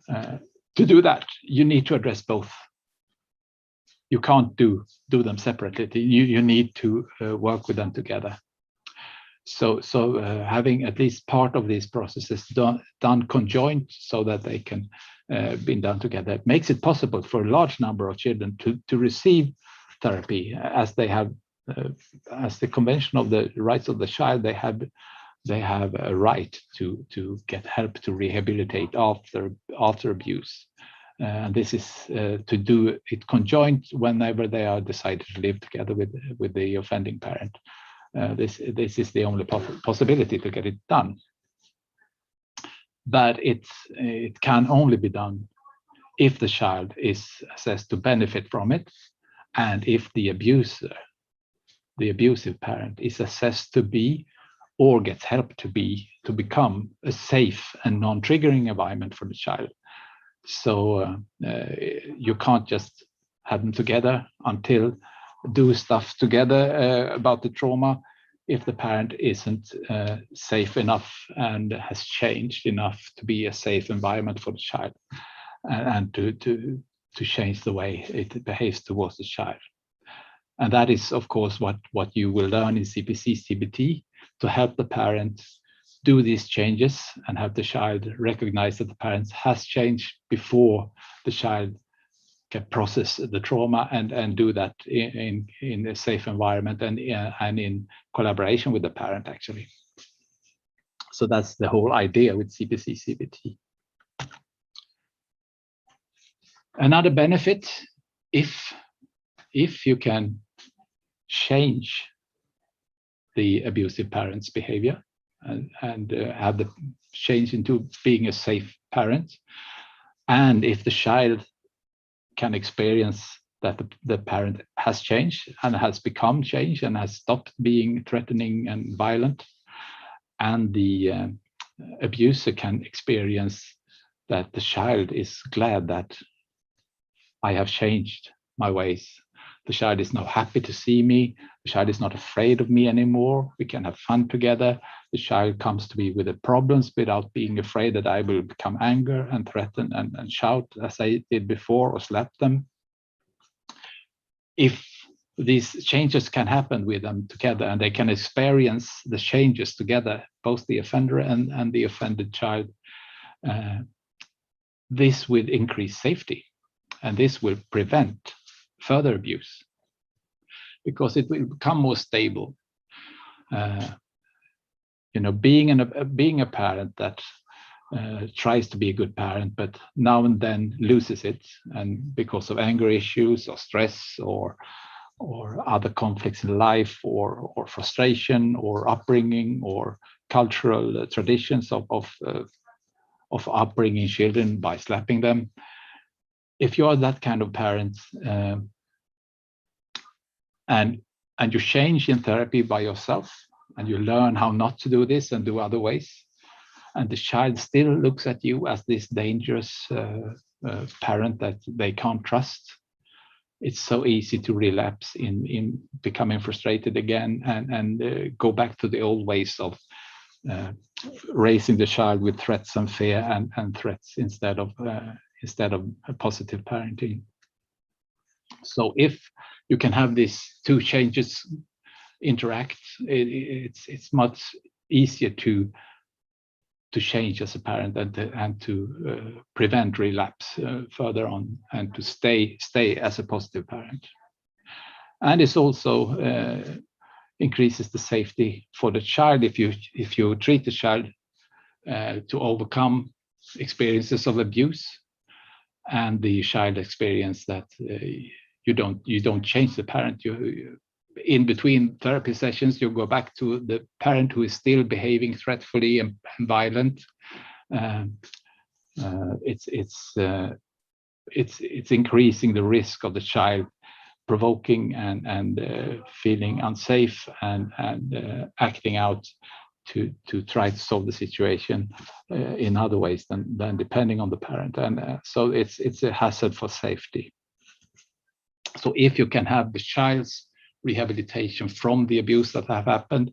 To do that, you need to address both. You can't do them separately. You need to work with them together. So having at least part of these processes done conjoint so that they can be done together makes it possible for a large number of children to receive therapy as they have, as the Convention of the Rights of the Child, they have they have a right to get help to rehabilitate after abuse. And this is to do it conjoint whenever they are decided to live together with the offending parent. This is the only possibility to get it done. But it can only be done if the child is assessed to benefit from it, and if the abuser, the abusive parent, is assessed to be or gets help to become a safe and non-triggering environment for the child. So you can't just have them together until do stuff together about the trauma if the parent isn't safe enough and has changed enough to be a safe environment for the child, and to change the way it behaves towards the child. And that is, of course, what you will learn in CPC-CBT, to help the parent do these changes and have the child recognize that the parent has changed before the child can process the trauma and do that in a safe environment and in collaboration with the parent, actually. So that's the whole idea with CPC-CBT. Another benefit, if you can change the abusive parent's behavior and have the change into being a safe parent, and if the child can experience that the parent has changed and has become changed and has stopped being threatening and violent, and the abuser can experience that the child is glad that I have changed my ways. The child is now happy to see me. The child is not afraid of me anymore. We can have fun together. The child comes to me with the problems without being afraid that I will become angry and threaten and shout as I did before or slap them. If these changes can happen with them together and they can experience the changes together, both the offender and the offended child, this will increase safety, and this will prevent further abuse because it will become more stable. Being a parent that tries to be a good parent, but now and then loses it, and because of anger issues or stress or other conflicts in life or frustration or upbringing or cultural traditions of upbringing children by slapping them. If you are that kind of parent and you change in therapy by yourself and you learn how not to do this and do other ways, and the child still looks at you as this dangerous parent that they can't trust, it's so easy to relapse in becoming frustrated again and go back to the old ways of raising the child with threats and fear and threats instead of a positive parenting. So if you can have these two changes interact, it's much easier to change as a parent and to prevent relapse further on, and to stay as a positive parent. And it's also increases the safety for the child if you treat the child to overcome experiences of abuse, and the child experience that you don't change the parent. You in between therapy sessions, you go back to the parent who is still behaving threatfully and violent. It's increasing the risk of the child provoking and feeling unsafe and acting out to try to solve the situation in other ways than depending on the parent, and so it's a hazard for safety. So if you can have the child's rehabilitation from the abuse that have happened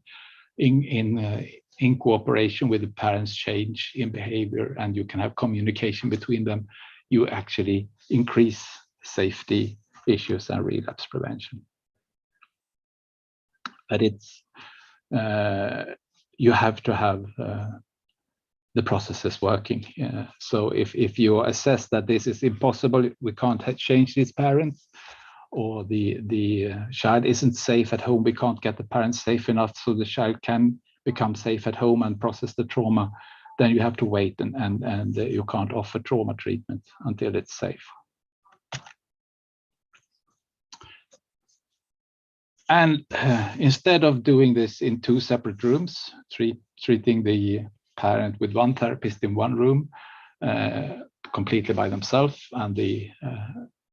in cooperation with the parents' change in behavior, and you can have communication between them, you actually increase safety issues and relapse prevention. But it's you have to have the processes working. So if you assess that this is impossible, we can't change these parents, or the child isn't safe at home, we can't get the parents safe enough so the child can become safe at home and process the trauma, then you have to wait and you can't offer trauma treatment until it's safe. And instead of doing this in 2 separate rooms, treating the parent with one therapist in one room, completely by themselves, and the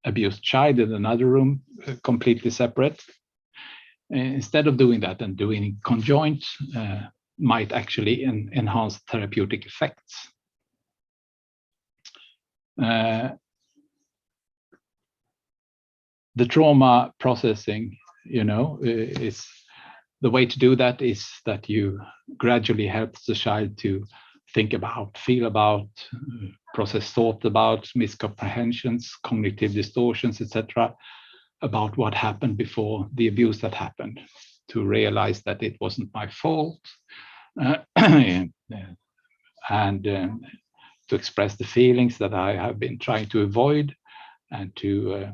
abused child in another room, completely separate. Instead of doing that and doing conjoint, might actually enhance therapeutic effects. The trauma processing, is the way to do that is that you gradually help the child to think about, feel about, process thought about, miscomprehensions, cognitive distortions, etc., about what happened before the abuse that happened, to realize that it wasn't my fault, and to express the feelings that I have been trying to avoid, and to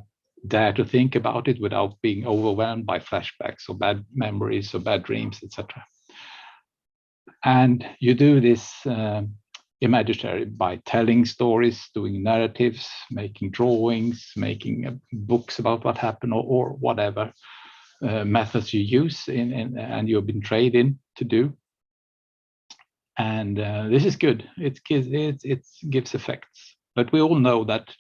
dare to think about it without being overwhelmed by flashbacks or bad memories or bad dreams, etc. And you do this imaginary by telling stories, doing narratives, making drawings, making books about what happened, or whatever methods you use and you've been trained in to do. And this is good. It gives effects. But we all know that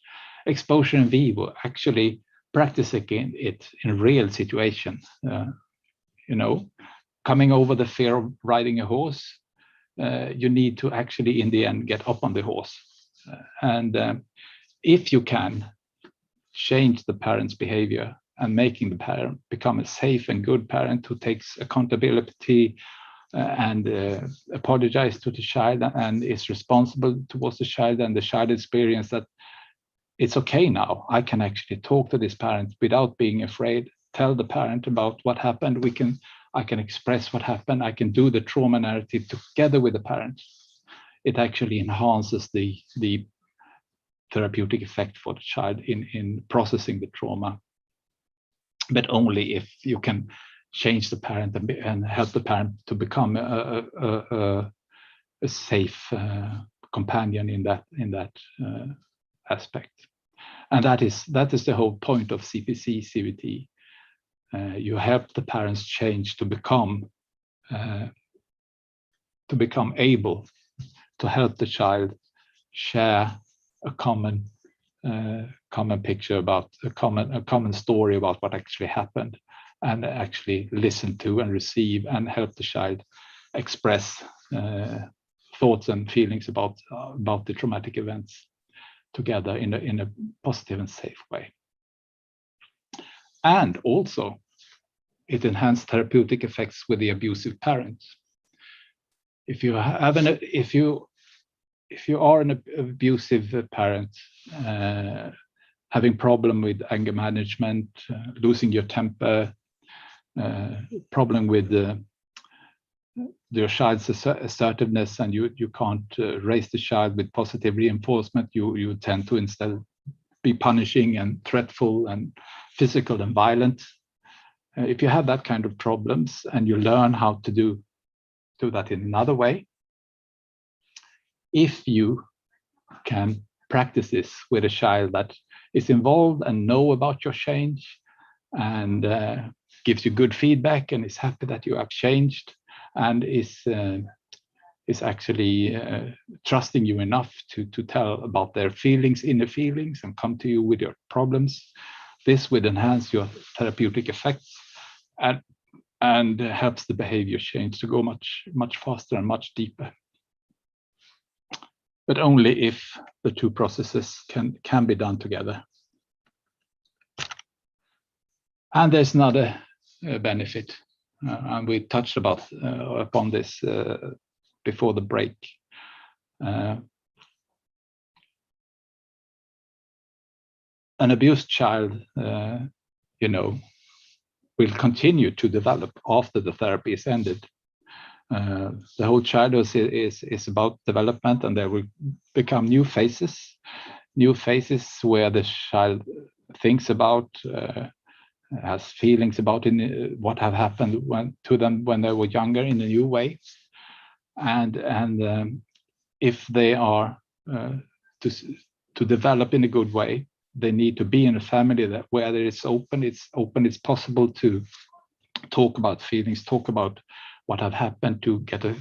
exposure in vivo, actually practicing it in real situation, coming over the fear of riding a horse, you need to actually in the end get up on the horse. And if you can change the parent's behavior and making the parent become a safe and good parent who takes accountability and apologize to the child and is responsible towards the child, and the child experience that it's okay now, I can actually talk to this parent without being afraid, tell the parent about what happened, I can express what happened, I can do the trauma narrative together with the parent. It actually enhances the therapeutic effect for the child in processing the trauma, but only if you can change the parent and help the parent to become a safe companion in that aspect. And that is the whole point of CPC-CBT. You help the parents change to become able to help the child share a common picture about a common story about what actually happened, and actually listen to and receive and help the child express thoughts and feelings about the traumatic events together in a positive and safe way. And also, it enhances therapeutic effects with the abusive parents. If you are an abusive parent, having problem with anger management, losing your temper, problem with your child's assertiveness, and you can't raise the child with positive reinforcement, you tend to instead be punishing and threatful and physical and violent. If you have that kind of problems and you learn how to do that in another way, if you can practice this with a child that is involved and know about your change and gives you good feedback and is happy that you have changed and is actually trusting you enough to tell about their inner feelings and come to you with your problems, this would enhance your therapeutic effects and helps the behavior change to go much faster and much deeper. But only if the two processes can be done together. And there's another benefit, and we touched upon this before the break. An abused child, will continue to develop after the therapy is ended. The whole childhood is about development, and there will become new phases where the child thinks about, has feelings about what have happened to them when they were younger in a new way, and if they are to develop in a good way, they need to be in a family that where it's open. It's possible to talk about feelings, talk about what have happened, to get a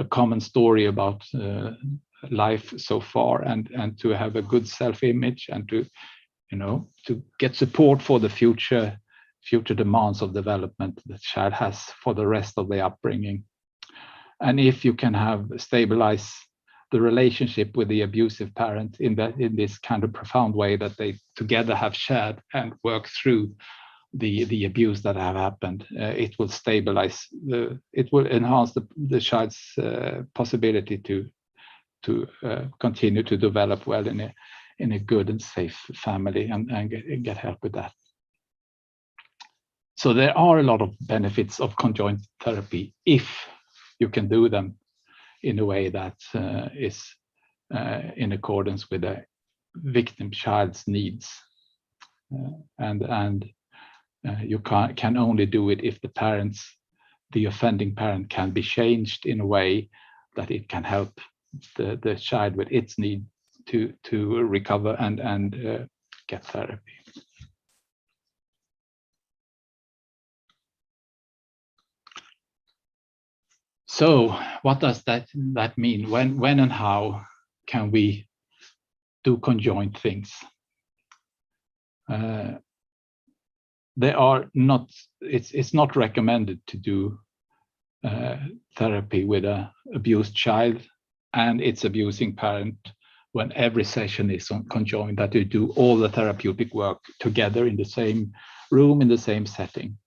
common story about life so far, and to have a good self-image, and to get support for the future demands of development the child has for the rest of their upbringing. And if you can stabilize the relationship with the abusive parent in this kind of profound way, that they together have shared and worked through the abuse that have happened, it will stabilize it will enhance the child's possibility to continue to develop well in a good and safe family, and get help with that. So there are a lot of benefits of conjoint therapy if you can do them in a way that is in accordance with the victim child's needs, and you can only do it if the offending parent can be changed in a way that it can help the child with its need to recover and get therapy. So what does that mean? When and how can we do conjoint things? It's not recommended to do therapy with an abused child and its abusing parent when every session is on conjoint, that you do all the therapeutic work together in the same room, in the same setting.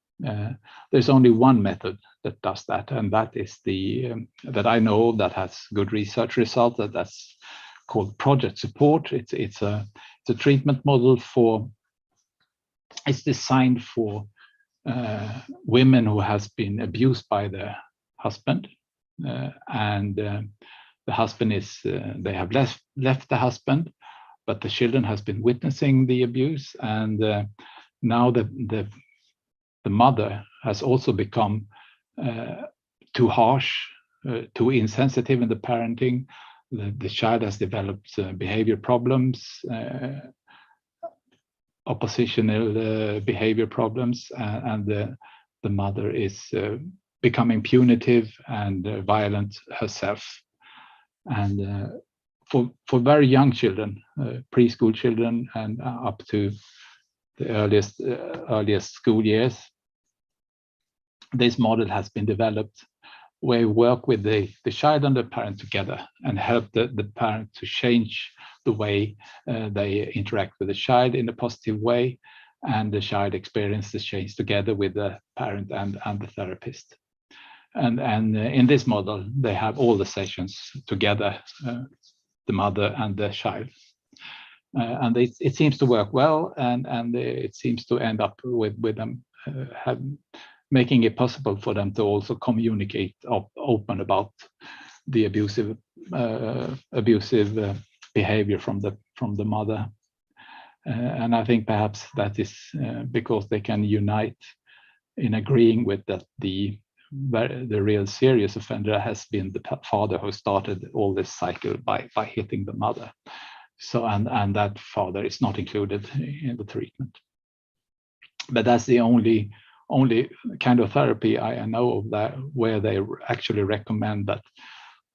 There's only one method that does that, and that is that I know that has good research results. That's called project support. It's a treatment model it's designed for women who has been abused by their husband, and the husband they have left the husband, but the children has been witnessing the abuse, and now the mother has also become too harsh, too insensitive in the parenting. The child has developed behavior problems, oppositional behavior problems, and the mother is becoming punitive and violent herself. And for very young children, preschool children, and up to the earliest school years, this model has been developed where we work with the child and the parent together and help the parent to change the way they interact with the child in a positive way, and the child experiences change together with the parent and the therapist. And in this model, they have all the sessions together, the mother and the child. And it seems to work well, and it seems to end up with them making it possible for them to also communicate open about the abusive behavior from the mother. And I think perhaps that is because they can unite in agreeing with that the real serious offender has been the father who started all this cycle by hitting the mother. So and that father is not included in the treatment. But that's the only kind of therapy I know of that where they actually recommend that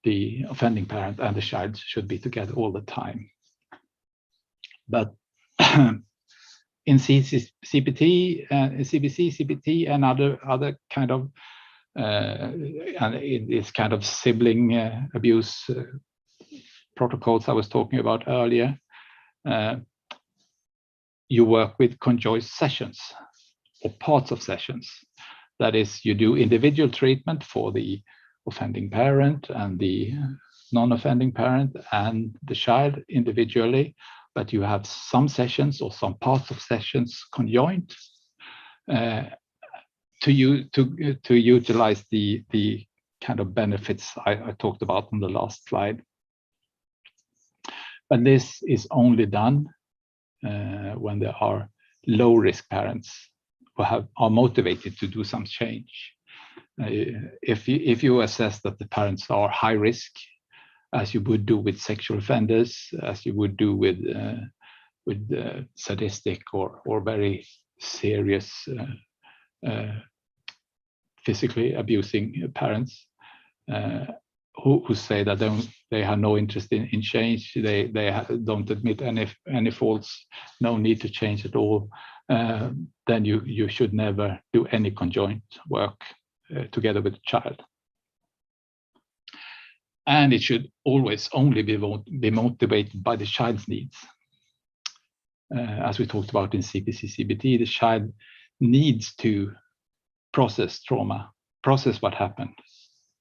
the offending parent and the child should be together all the time. But in CPT, CPC-CBT, and other kind of this kind of sibling abuse protocols I was talking about earlier, you work with conjoint sessions or parts of sessions. That is, you do individual treatment for the offending parent and the non-offending parent and the child individually, but you have some sessions or some parts of sessions conjoint to utilize the kind of benefits I talked about on the last slide. But this is only done when there are low-risk parents who are motivated to do some change. If you assess that the parents are high risk, as you would do with sexual offenders, as you would do with sadistic or very serious physically abusing parents, who say that they have no interest in change, they don't admit any faults, no need to change at all, then you should never do any conjoint work together with the child. And it should always only be motivated by the child's needs. As we talked about in CPC-CBT, the child needs to process trauma, process what happened,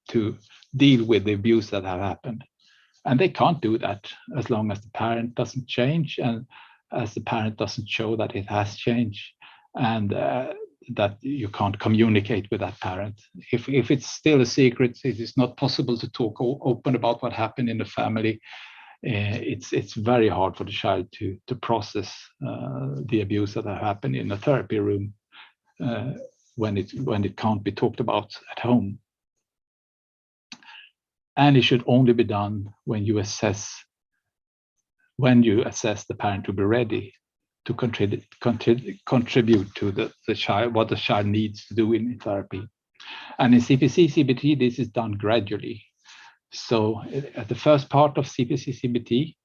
to deal with the abuse that have happened. And they can't do that as long as the parent doesn't change, and as the parent doesn't show that it has changed, and that you can't communicate with that parent. If it's still a secret, it is not possible to talk open about what happened in the family. It's very hard for the child to process the abuse that have happened in a therapy room when it can't be talked about at home. And it should only be done when you assess the parent to be ready to contribute to the child, what the child needs to do in therapy. And in CPC-CBT, this is done gradually. So at the first part of CPC-CBT,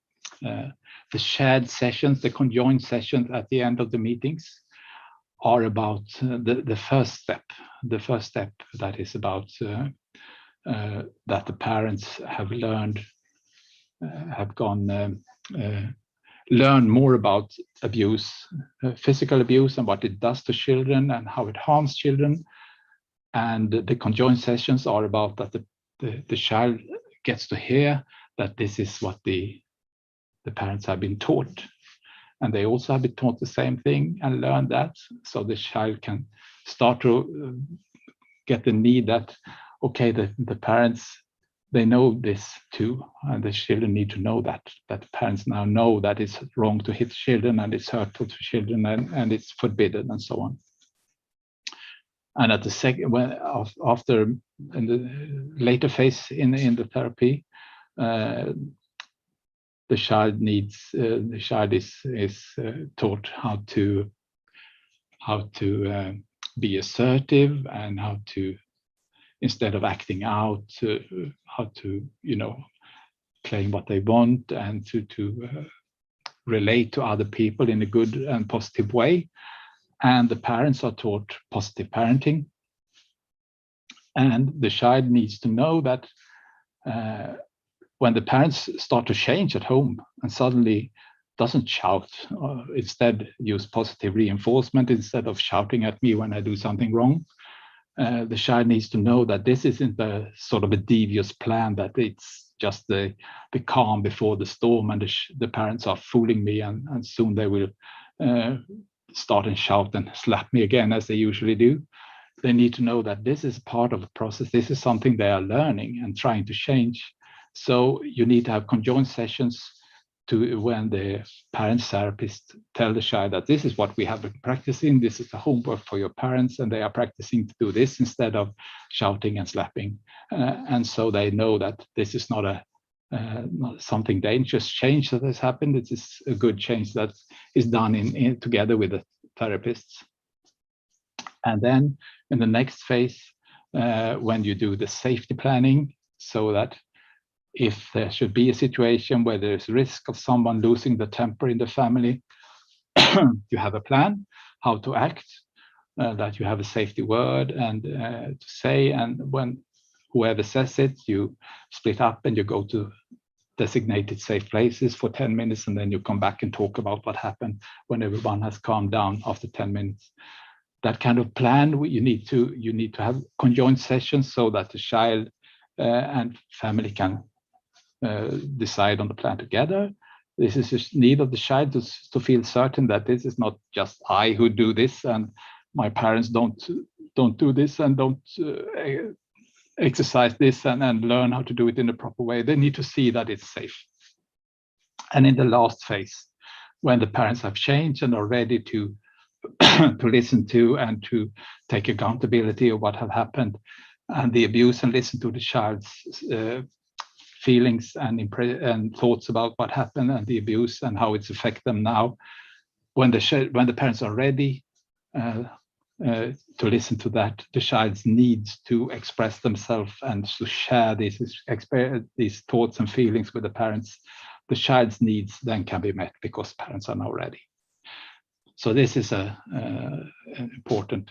the shared sessions, the conjoined sessions at the end of the meetings are about the first step. The first step that is about that the parents have learned, learn more about abuse, physical abuse, and what it does to children and how it harms children. And the conjoined sessions are about that the child gets to hear that this is what the parents have been taught. And they also have been taught the same thing and learn that, so the child can start to get the need that, okay, the parents, they know this too, and the children need to know that parents now know that it's wrong to hit children and it's hurtful to children and it's forbidden and so on. And at the second, after in the later phase in the therapy, the child is taught how to be assertive, and how to, instead of acting out, how to claim what they want, and to relate to other people in a good and positive way. And the parents are taught positive parenting. And the child needs to know that when the parents start to change at home and suddenly doesn't shout, instead use positive reinforcement instead of shouting at me when I do something wrong, the child needs to know that this isn't a sort of a devious plan, that it's just the calm before the storm, and the parents are fooling me, and soon they will start and shout and slap me again, as they usually do. They need to know that this is part of the process. This is something they are learning and trying to change. So you need to have conjoined sessions to when the parent therapist tell the child that this is what we have been practicing, this is the homework for your parents, and they are practicing to do this instead of shouting and slapping. And so they know that this is not something dangerous change that has happened. It is a good change that is done together with the therapists. And then in the next phase, when you do the safety planning, so that if there should be a situation where there's risk of someone losing the temper in the family, you have a plan how to act, that you have a safety word and to say, and when whoever says it, you split up and you go to designated safe places for 10 minutes, and then you come back and talk about what happened when everyone has calmed down after 10 minutes. That kind of plan, you need to have conjoined sessions so that the child and family can decide on the plan together. This is a need of the child to feel certain that this is not just I who do this, and my parents don't do this and don't exercise this and learn how to do it in a proper way. They need to see that it's safe. And in the last phase, when the parents have changed and are ready to listen to and to take accountability of what have happened, and the abuse, and listen to the child's feelings and thoughts about what happened and the abuse and how it's affected them now. When the parents are ready to listen to that, the child needs to express themselves and to share these thoughts and feelings with the parents. The child's needs then can be met because parents are now ready. So this is an important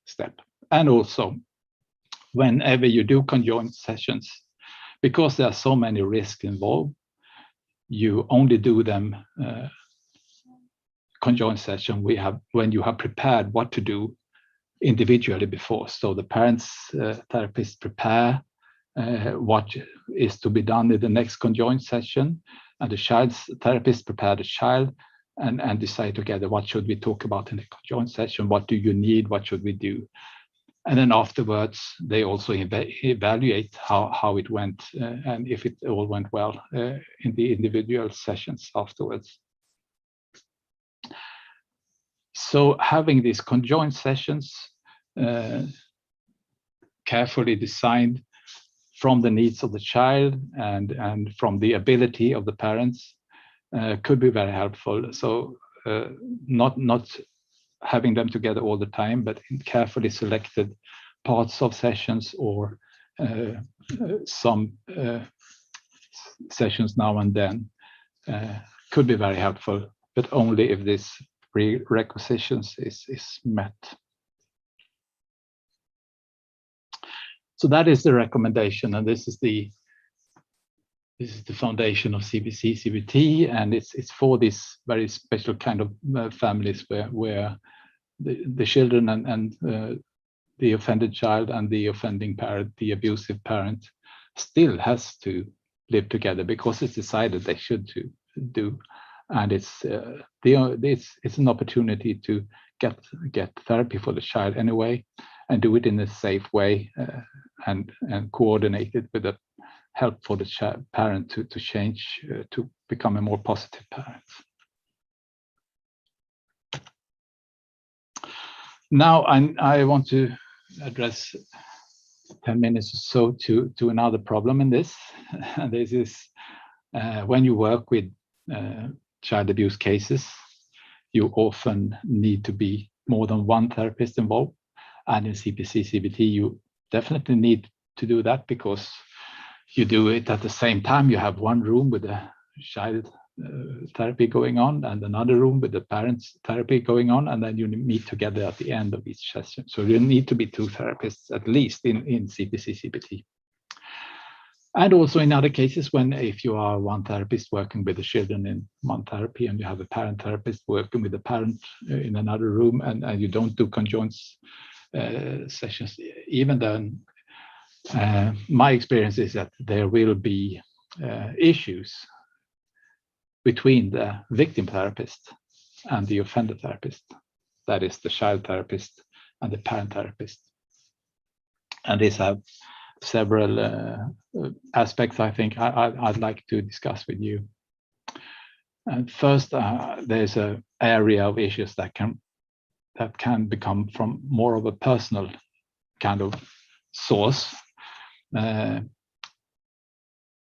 step. And also, whenever you do conjoint sessions, because there are so many risks involved, you only do them conjoint session when you have prepared what to do individually before. So the parents, therapists prepare what is to be done in the next conjoint session, and the child's therapist prepare the child and decide together what should we talk about in the conjoint session, what do you need, what should we do. And then afterwards, they also evaluate how it went and if it all went well in the individual sessions afterwards. So having these conjoint sessions carefully designed from the needs of the child and from the ability of the parents could be very helpful. So not having them together all the time, but in carefully selected parts of sessions or some sessions now and then could be very helpful, but only if this prerequisites is met. So that is the recommendation, and this is the foundation of CPC-CBT, and it's for this very special kind of families where the children and the offended child and the offending parent, the abusive parent, still has to live together because it's decided they should do, and it's an opportunity to get therapy for the child anyway, and do it in a safe way and coordinate it with the help for the parent to change to become a more positive parent. Now I want to address 10 minutes or so to another problem in this. And this is when you work with child abuse cases, you often need to be more than one therapist involved. And in CPC-CBT, you definitely need to do that because you do it at the same time. You have one room with the child therapy going on and another room with the parents therapy going on, and then you meet together at the end of each session. So you need to be two therapists at least in CPC-CBT. And also in other cases, if you are one therapist working with the children in one therapy and you have a parent therapist working with the parent in another room, and you don't do conjoint sessions, even then, my experience is that there will be issues between the victim therapist and the offender therapist, that is the child therapist and the parent therapist. And these have several aspects I think I'd like to discuss with you. And first, there's an area of issues that can become from more of a personal kind of source. I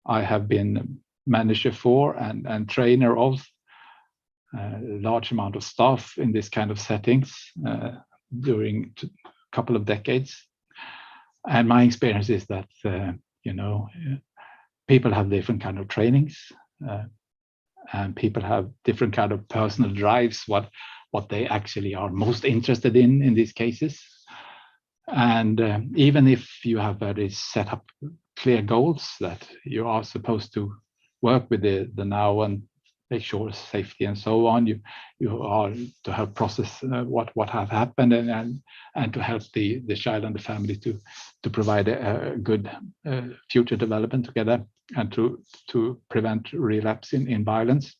have been manager for and trainer of a large amount of staff in this kind of settings during a couple of decades. And my experience is that, people have different kind of trainings and people have different kind of personal drives, what they actually are most interested in these cases. And even if you have very set up clear goals that you are supposed to work with the now and make sure safety and so on, you are to help process what have happened and to help the child and the family to provide a good future development together and to prevent relapse in violence.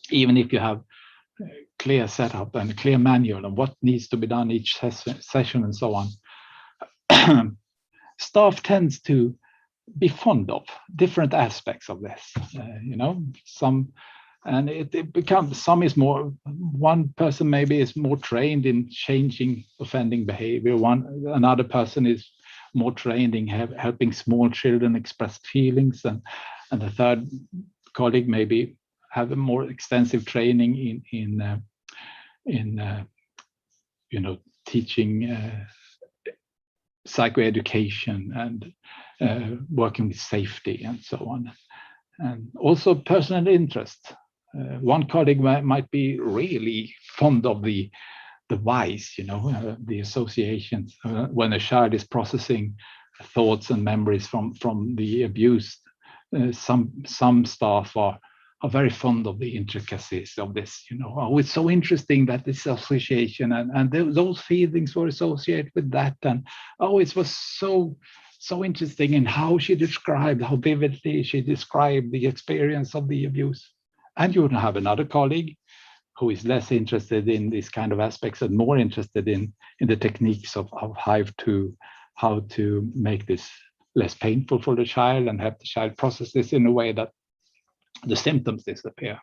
Even if you have clear setup and a clear manual on what needs to be done each session and so on, staff tends to be fond of different aspects of this. Some, and it becomes, some is more, one person maybe is more trained in changing offending behavior, another person is more training, helping small children express feelings, and the third colleague maybe have a more extensive training in you know, teaching psychoeducation and working with safety and so on, and also personal interest. One colleague might be really fond of the whys, you know, the associations when a child is processing thoughts and memories from the abuse. Some staff are very fond of the intricacies of this, you know. Oh, it's so interesting that this association and those feelings were associated with that, and oh, it was so interesting in how she described, how vividly she described the experience of the abuse. And you would have another colleague who is less interested in these kind of aspects and more interested in the techniques of how to make this less painful for the child and have the child process this in a way that the symptoms disappear.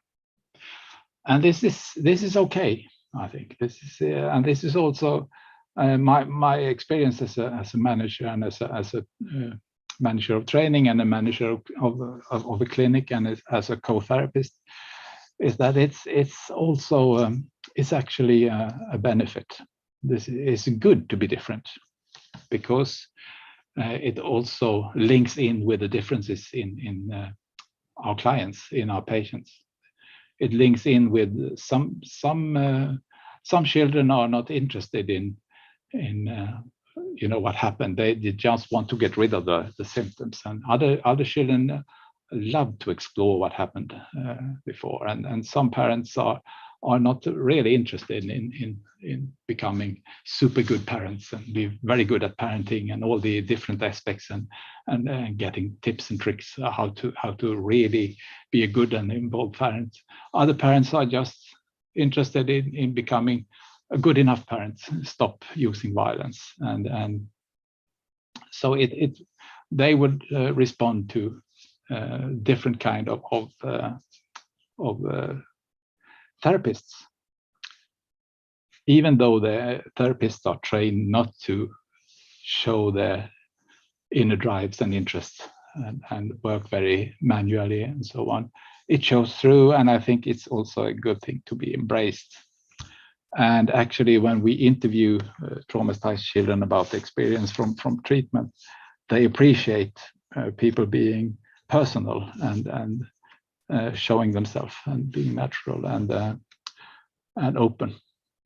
And this is okay, I think. This is and this is also my experience as a manager and as a manager of training and a manager of a clinic and as a co-therapist, is that it's also it's actually a benefit. This is good to be different, because it also links in with the differences in our clients, in our patients. It links in with some children are not interested in you know, what happened. They just want to get rid of the symptoms, and other children love to explore what happened before, and some parents are not really interested in becoming super good parents and be very good at parenting and all the different aspects and getting tips and tricks how to really be a good and involved parent. Other parents are just interested in becoming a good enough parent, stop using violence, and so they would respond to different kind of therapists, even though the therapists are trained not to show their inner drives and interests and work very manually and so on. It shows through, and I think it's also a good thing to be embraced. And actually, when we interview traumatized children about the experience from treatment, they appreciate people being personal and showing themselves and being natural and open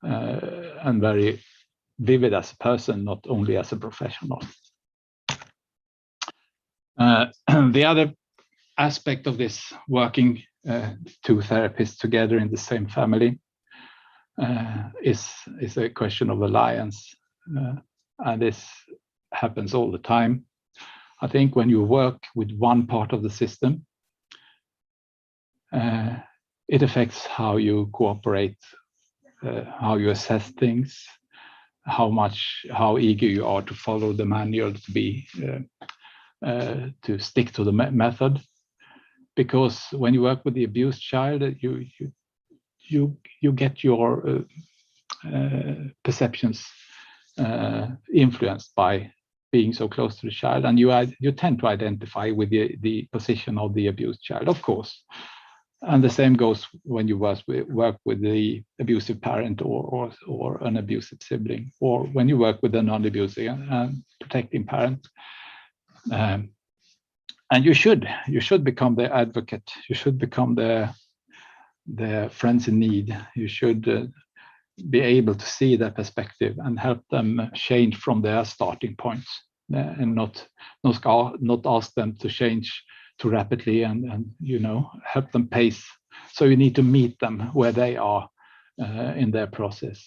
and very vivid as a person, not only as a professional. The other aspect of this working two therapists together in the same family is a question of alliance, and this happens all the time. I think when you work with one part of the system, it affects how you cooperate, how you assess things, how eager you are to follow the manual, to stick to the method. Because when you work with the abused child, you get your perceptions influenced by being so close to the child, and you tend to identify with the position of the abused child, of course. And the same goes when you work with the abusive parent or an abusive sibling, or when you work with a non-abusive and protecting parent. And you should become the advocate. You should become the friends in need. You should be able to see their perspective and help them change from their starting points, and not ask them to change too rapidly and you know, help them pace. So you need to meet them where they are in their process.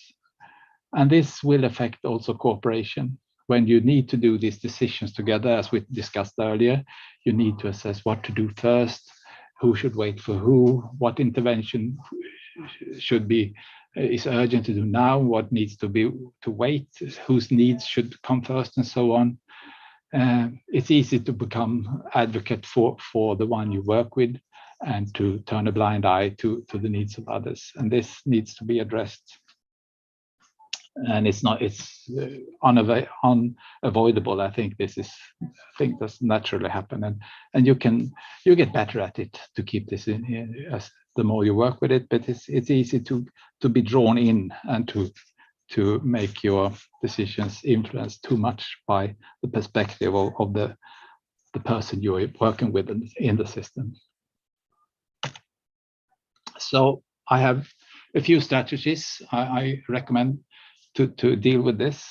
And this will affect also cooperation. When you need to do these decisions together, as we discussed earlier, you need to assess what to do first, who should wait for who, what intervention is urgent to do now, what needs to wait, whose needs should come first, and so on. It's easy to become advocate for the one you work with and to turn a blind eye to the needs of others, and this needs to be addressed. and it's unavoidable. I think that's naturally happen, and you get better at it to keep this in as the more you work with it. But it's easy to be drawn in and to make your decisions influenced too much by the perspective of the person you're working with in the system. So I have a few strategies I recommend to deal with this,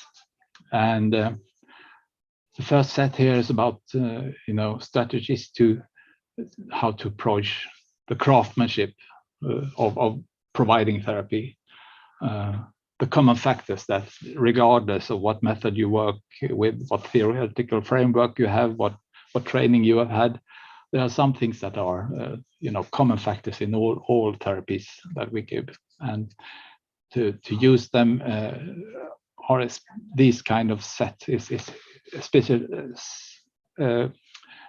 and the first set here is about strategies to how to approach the craftsmanship of providing therapy. The common factors that, regardless of what method you work with, what theoretical framework you have, what training you have had, there are some things that are common factors in all therapies that we give, and to use them or these kind of set is especially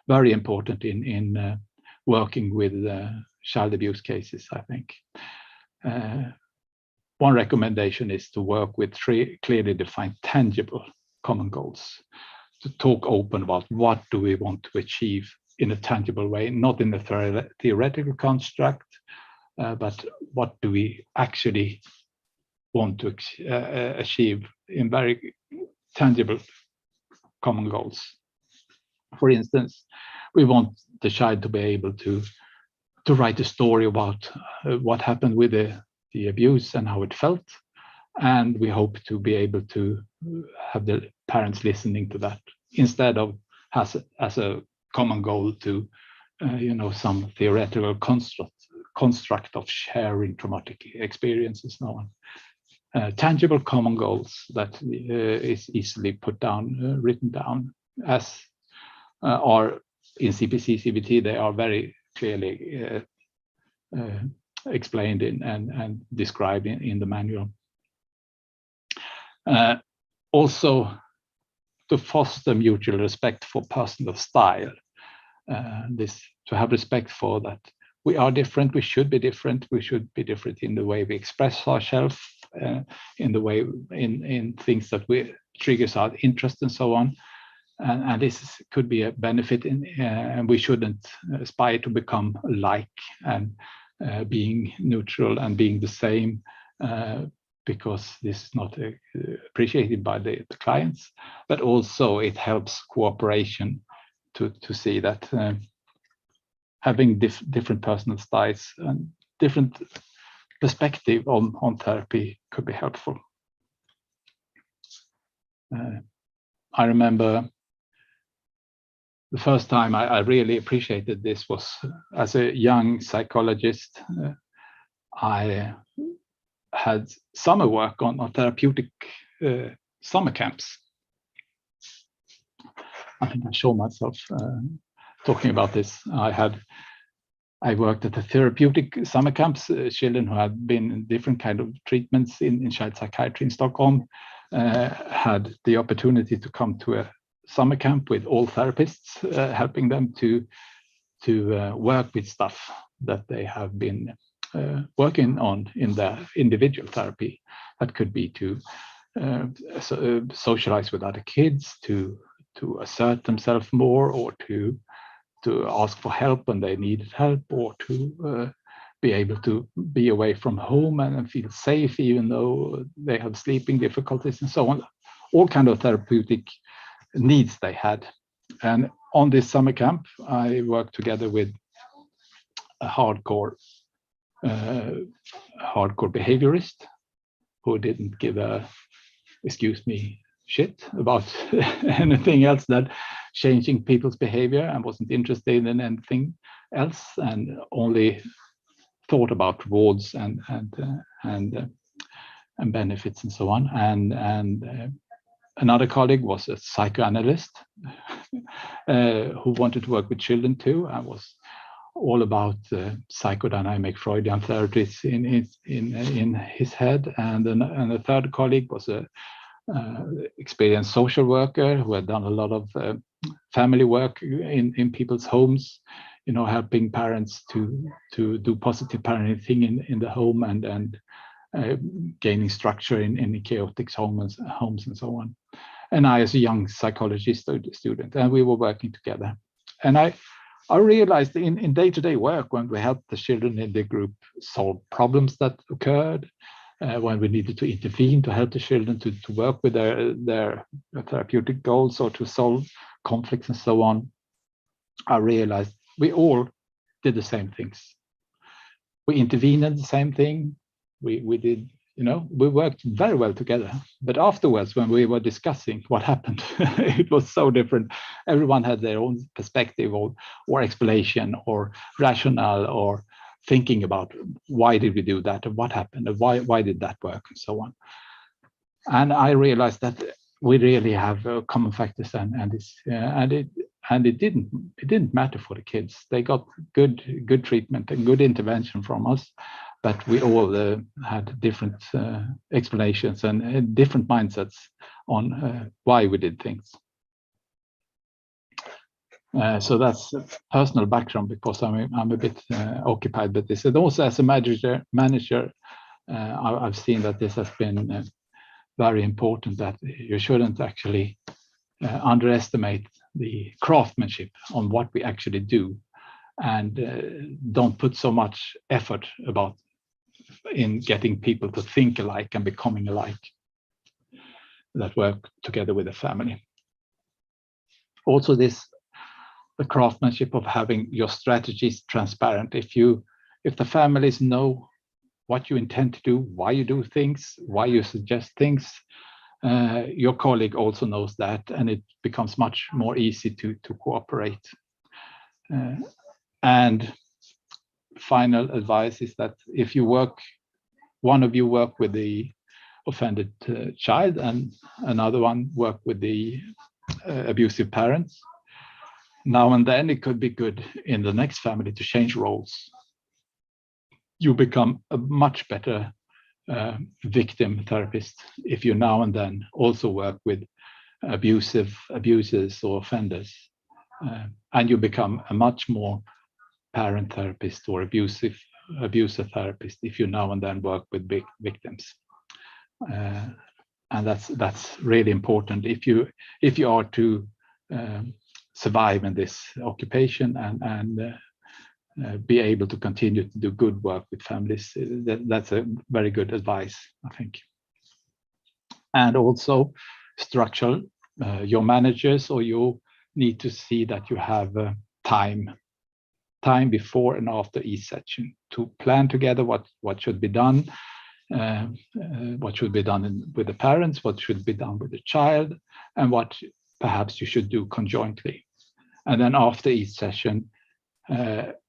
very important in working with child abuse cases, I think. One recommendation is to work with 3 clearly defined tangible common goals, to talk open about what do we want to achieve in a tangible way, not in a theoretical construct, but what do we actually want to achieve in very tangible common goals. For instance, we want the child to be able to write a story about what happened with the abuse and how it felt, and we hope to be able to have the parents listening to that instead of as a common goal to some theoretical construct of sharing traumatic experiences and so on. Tangible common goals that is easily written down, as are in CPC-CBT. They are very clearly explained and described in the manual. Also, to foster mutual respect for personal style. To have respect for that we are different, we should be different in the way we express ourselves, in the way in things that triggers our interest and so on. And this could be a benefit, and we shouldn't aspire to become alike and being neutral and being the same, because this is not appreciated by the clients, but also it helps cooperation to see that having different personal styles and different perspective on therapy could be helpful. I remember the first time I really appreciated this was as a young psychologist. I had summer work on therapeutic summer camps. I think I show myself talking about this. I worked at the therapeutic summer camps, children who had been in different kind of treatments in child psychiatry in Stockholm, had the opportunity to come to a summer camp with all therapists, helping them to work with stuff that they have been working on in their individual therapy. That could be to socialize with other kids, to assert themselves more, or to ask for help when they needed help, or to be able to be away from home and feel safe even though they have sleeping difficulties and so on. All kind of therapeutic needs they had. And on this summer camp, I worked together with a hardcore behaviorist who didn't give a, excuse me, shit about anything else than changing people's behavior, and wasn't interested in anything else, and only thought about rewards and benefits and so on. And another colleague was a psychoanalyst who wanted to work with children too, and was all about psychodynamic Freudian therapies in his head. And a third colleague was a experienced social worker who had done a lot of family work in people's homes, helping parents to do positive parenting in the home, and gaining structure in chaotic homes and so on. And I, as a young psychology student, and we were working together. And I realized in day-to-day work, when we helped the children in the group solve problems that occurred, when we needed to intervene to help the children to work with their therapeutic goals or to solve conflicts and so on, I realized we all did the same things. We intervened in the same thing. We did, we worked very well together. But afterwards, when we were discussing what happened, it was so different. Everyone had their own perspective or explanation or rationale or thinking about why did we do that and what happened and why did that work and so on. And I realized that we really have common factors and it didn't matter for the kids. They got good treatment and good intervention from us, but we all had different explanations and different mindsets on why we did things. So that's a personal background because I'm a bit occupied with this. And also as a manager, I've seen that this has been very important, that you shouldn't actually underestimate the craftsmanship on what we actually do, and don't put so much effort in getting people to think alike and becoming alike that work together with the family. Also the craftsmanship of having your strategies transparent. If the families know what you intend to do, why you do things, why you suggest things, your colleague also knows that, and it becomes much more easy to cooperate. And final advice is that if one of you work with the offended child and another one work with the abusive parents, now and then it could be good in the next family to change roles. You become a much better victim therapist if you now and then also work with abusers or offenders, and you become a much more parent therapist or abuser therapist if you now and then work with big victims. And that's really important if you are to survive in this occupation and be able to continue to do good work with families. That's a very good advice, I think. And also structural, your managers or you need to see that you have time before and after each session to plan together what should be done, what should be done with the parents, what should be done with the child, and what perhaps you should do conjointly. And then after each session,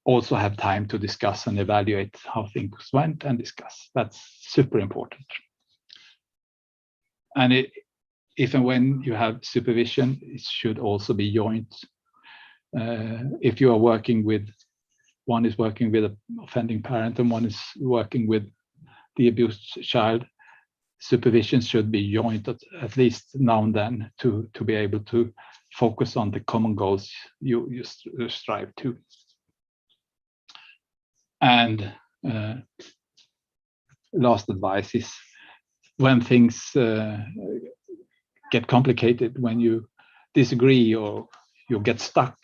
also have time to discuss and evaluate how things went and discuss. That's super important. And if and when you have supervision, it should also be joint. If you are working with, one is working with an offending parent and one is working with the abused child, supervision should be joint at least now and then to be able to focus on the common goals you strive to. And last advice is when things get complicated, when you disagree or you get stuck,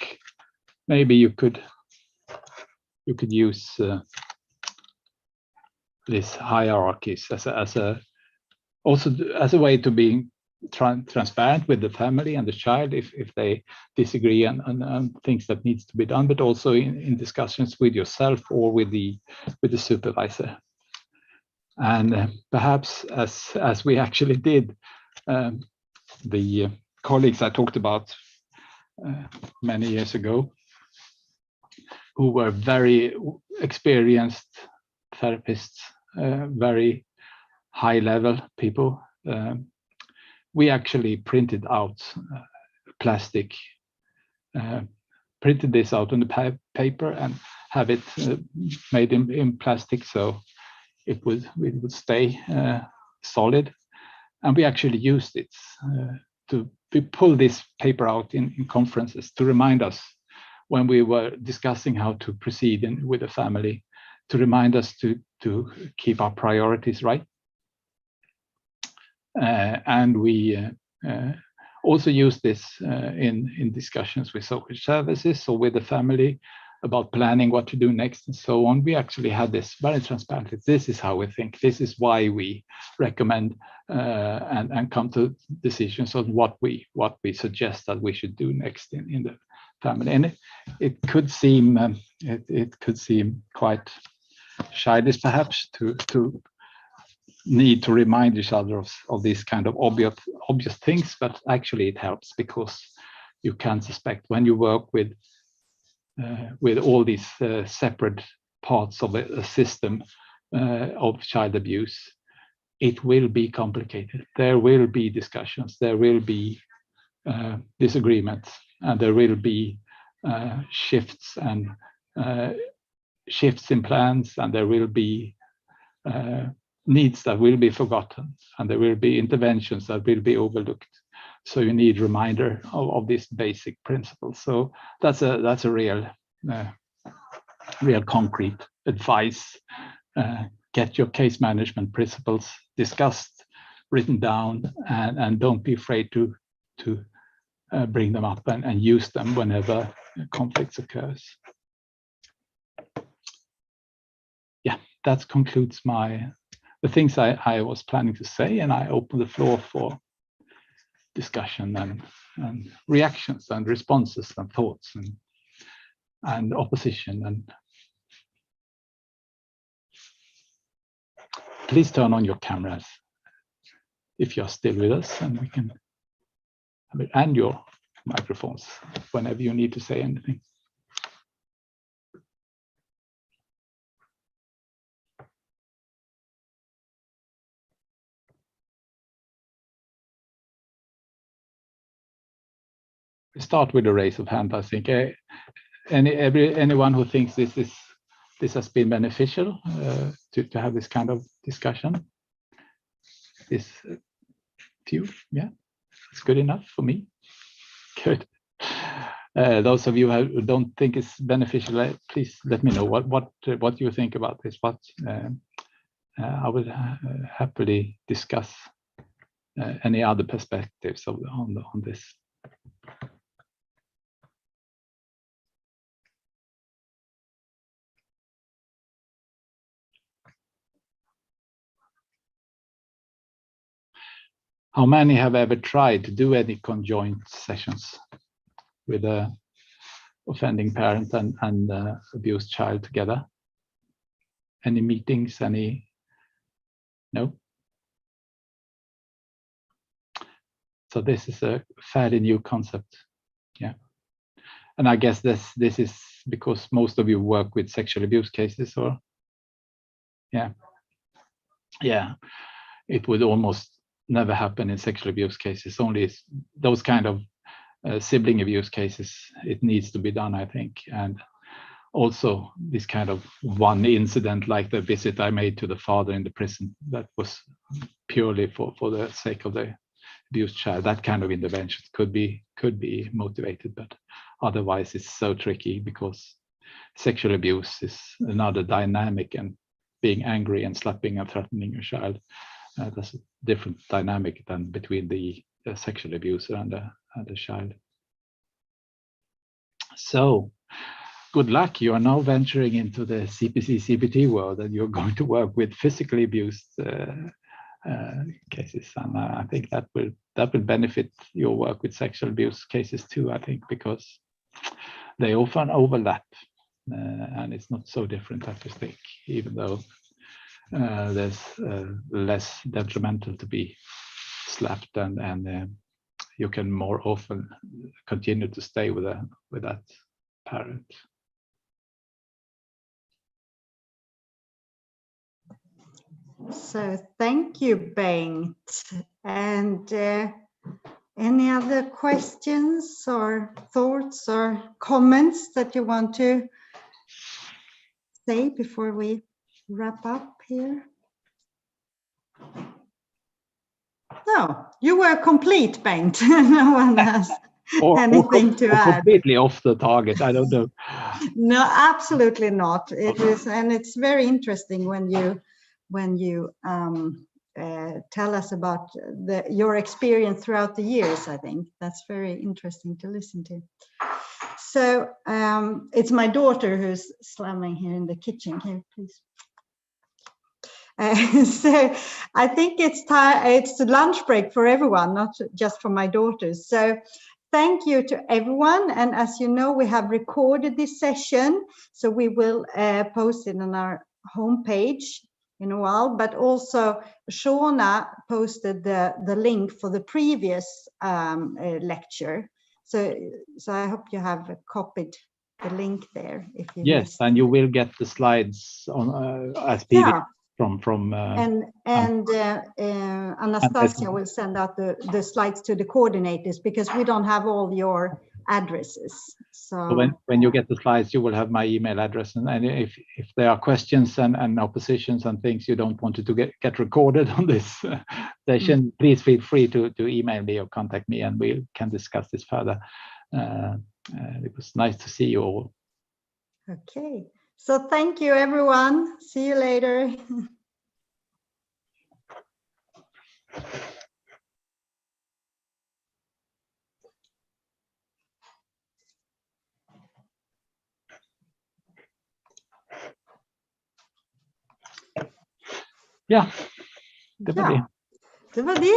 maybe you could use these hierarchies as a way to be transparent with the family and the child if they disagree on things that needs to be done, but also in discussions with yourself or with the supervisor. And perhaps as we actually did, the colleagues I talked about many years ago, who were very experienced therapists, very high level people, we actually printed out plastic, printed this out on the paper and have it made in plastic so it would stay solid. And we actually used it we pull this paper out in conferences to remind us when we were discussing how to proceed with the family, to remind us to keep our priorities right. And we also use this in discussions with social services or with the family about planning what to do next and so on. We actually had this very transparently. This is how we think. This is why we recommend and come to decisions on what we suggest that we should do next in the family. And it could seem it could seem quite childish perhaps to need to remind each other of these kind of obvious things, but actually it helps, because you can suspect when you work with all these separate parts of a system of child abuse, it will be complicated. There will be discussions, there will be disagreements, and there will be shifts in plans, and there will be needs that will be forgotten, and there will be interventions that will be overlooked. So you need reminder of these basic principles. So that's a real concrete advice. Get your case management principles discussed, written down, and don't be afraid to bring them up and use them whenever conflicts occurs. Yeah, that concludes the things I was planning to say, and I open the floor for discussion and reactions and responses and thoughts and opposition. And please turn on your cameras if you're still with us, and we can, and your microphones whenever you need to say anything. We start with a raise of hand, I think. Anyone who thinks this has been beneficial to have this kind of discussion? This few, yeah, it's good enough for me. Good. Those of you who don't think it's beneficial, please let me know what you think about this. I would happily discuss any other perspectives on this. How many have ever tried to do any conjoint sessions with a offending parent and abused child together? Any meetings? No? So this is a fairly new concept. Yeah. And I guess this is because most of you work with sexual abuse cases, or? Yeah. Yeah. It would almost never happen in sexual abuse cases. Only those kind of sibling abuse cases, it needs to be done, I think. And also this kind of one incident, like the visit I made to the father in the prison, that was purely for the sake of the abused child. That kind of intervention could be motivated, but otherwise it's so tricky, because sexual abuse is another dynamic, and being angry and slapping and threatening your child, that's a different dynamic than between the sexual abuser and the child. So good luck. You are now venturing into the CPC-CBT world, and you're going to work with physically abused cases, and I think that will benefit your work with sexual abuse cases too, I think, because they often overlap, and it's not so different as you think, even though there's less detrimental to be slapped, and you can more often continue to stay with that parent. So thank you, Bengt. And any other questions or thoughts or comments that you want to say before we wrap up here? No, you were complete, Bengt. No one has Anything to add? Completely off the target. I don't know. No, absolutely not. It is, and it's very interesting when you tell us about your experience throughout the years. I think that's very interesting to listen to. So it's my daughter who's slamming here in the kitchen. Here, please. So I think it's time. It's the lunch break for everyone, not just for my daughters. So thank you to everyone. And as you know, we have recorded this session, so we will post it on our homepage in a while. But also, Shona posted the link for the previous lecture. So I hope you have copied the link there. If you yes, and you will get the slides on as PDF. Yeah. From Anastasia will send out the slides to the coordinators because we don't have all your addresses. So when you get the slides, you will have my email address, and if there are questions and oppositions and things you don't want to get recorded on this session, please feel free to email me or contact me, and we can discuss this further. It was nice to see you all. Okay. So thank you, everyone. See you later. Ja, det var det. Det var det.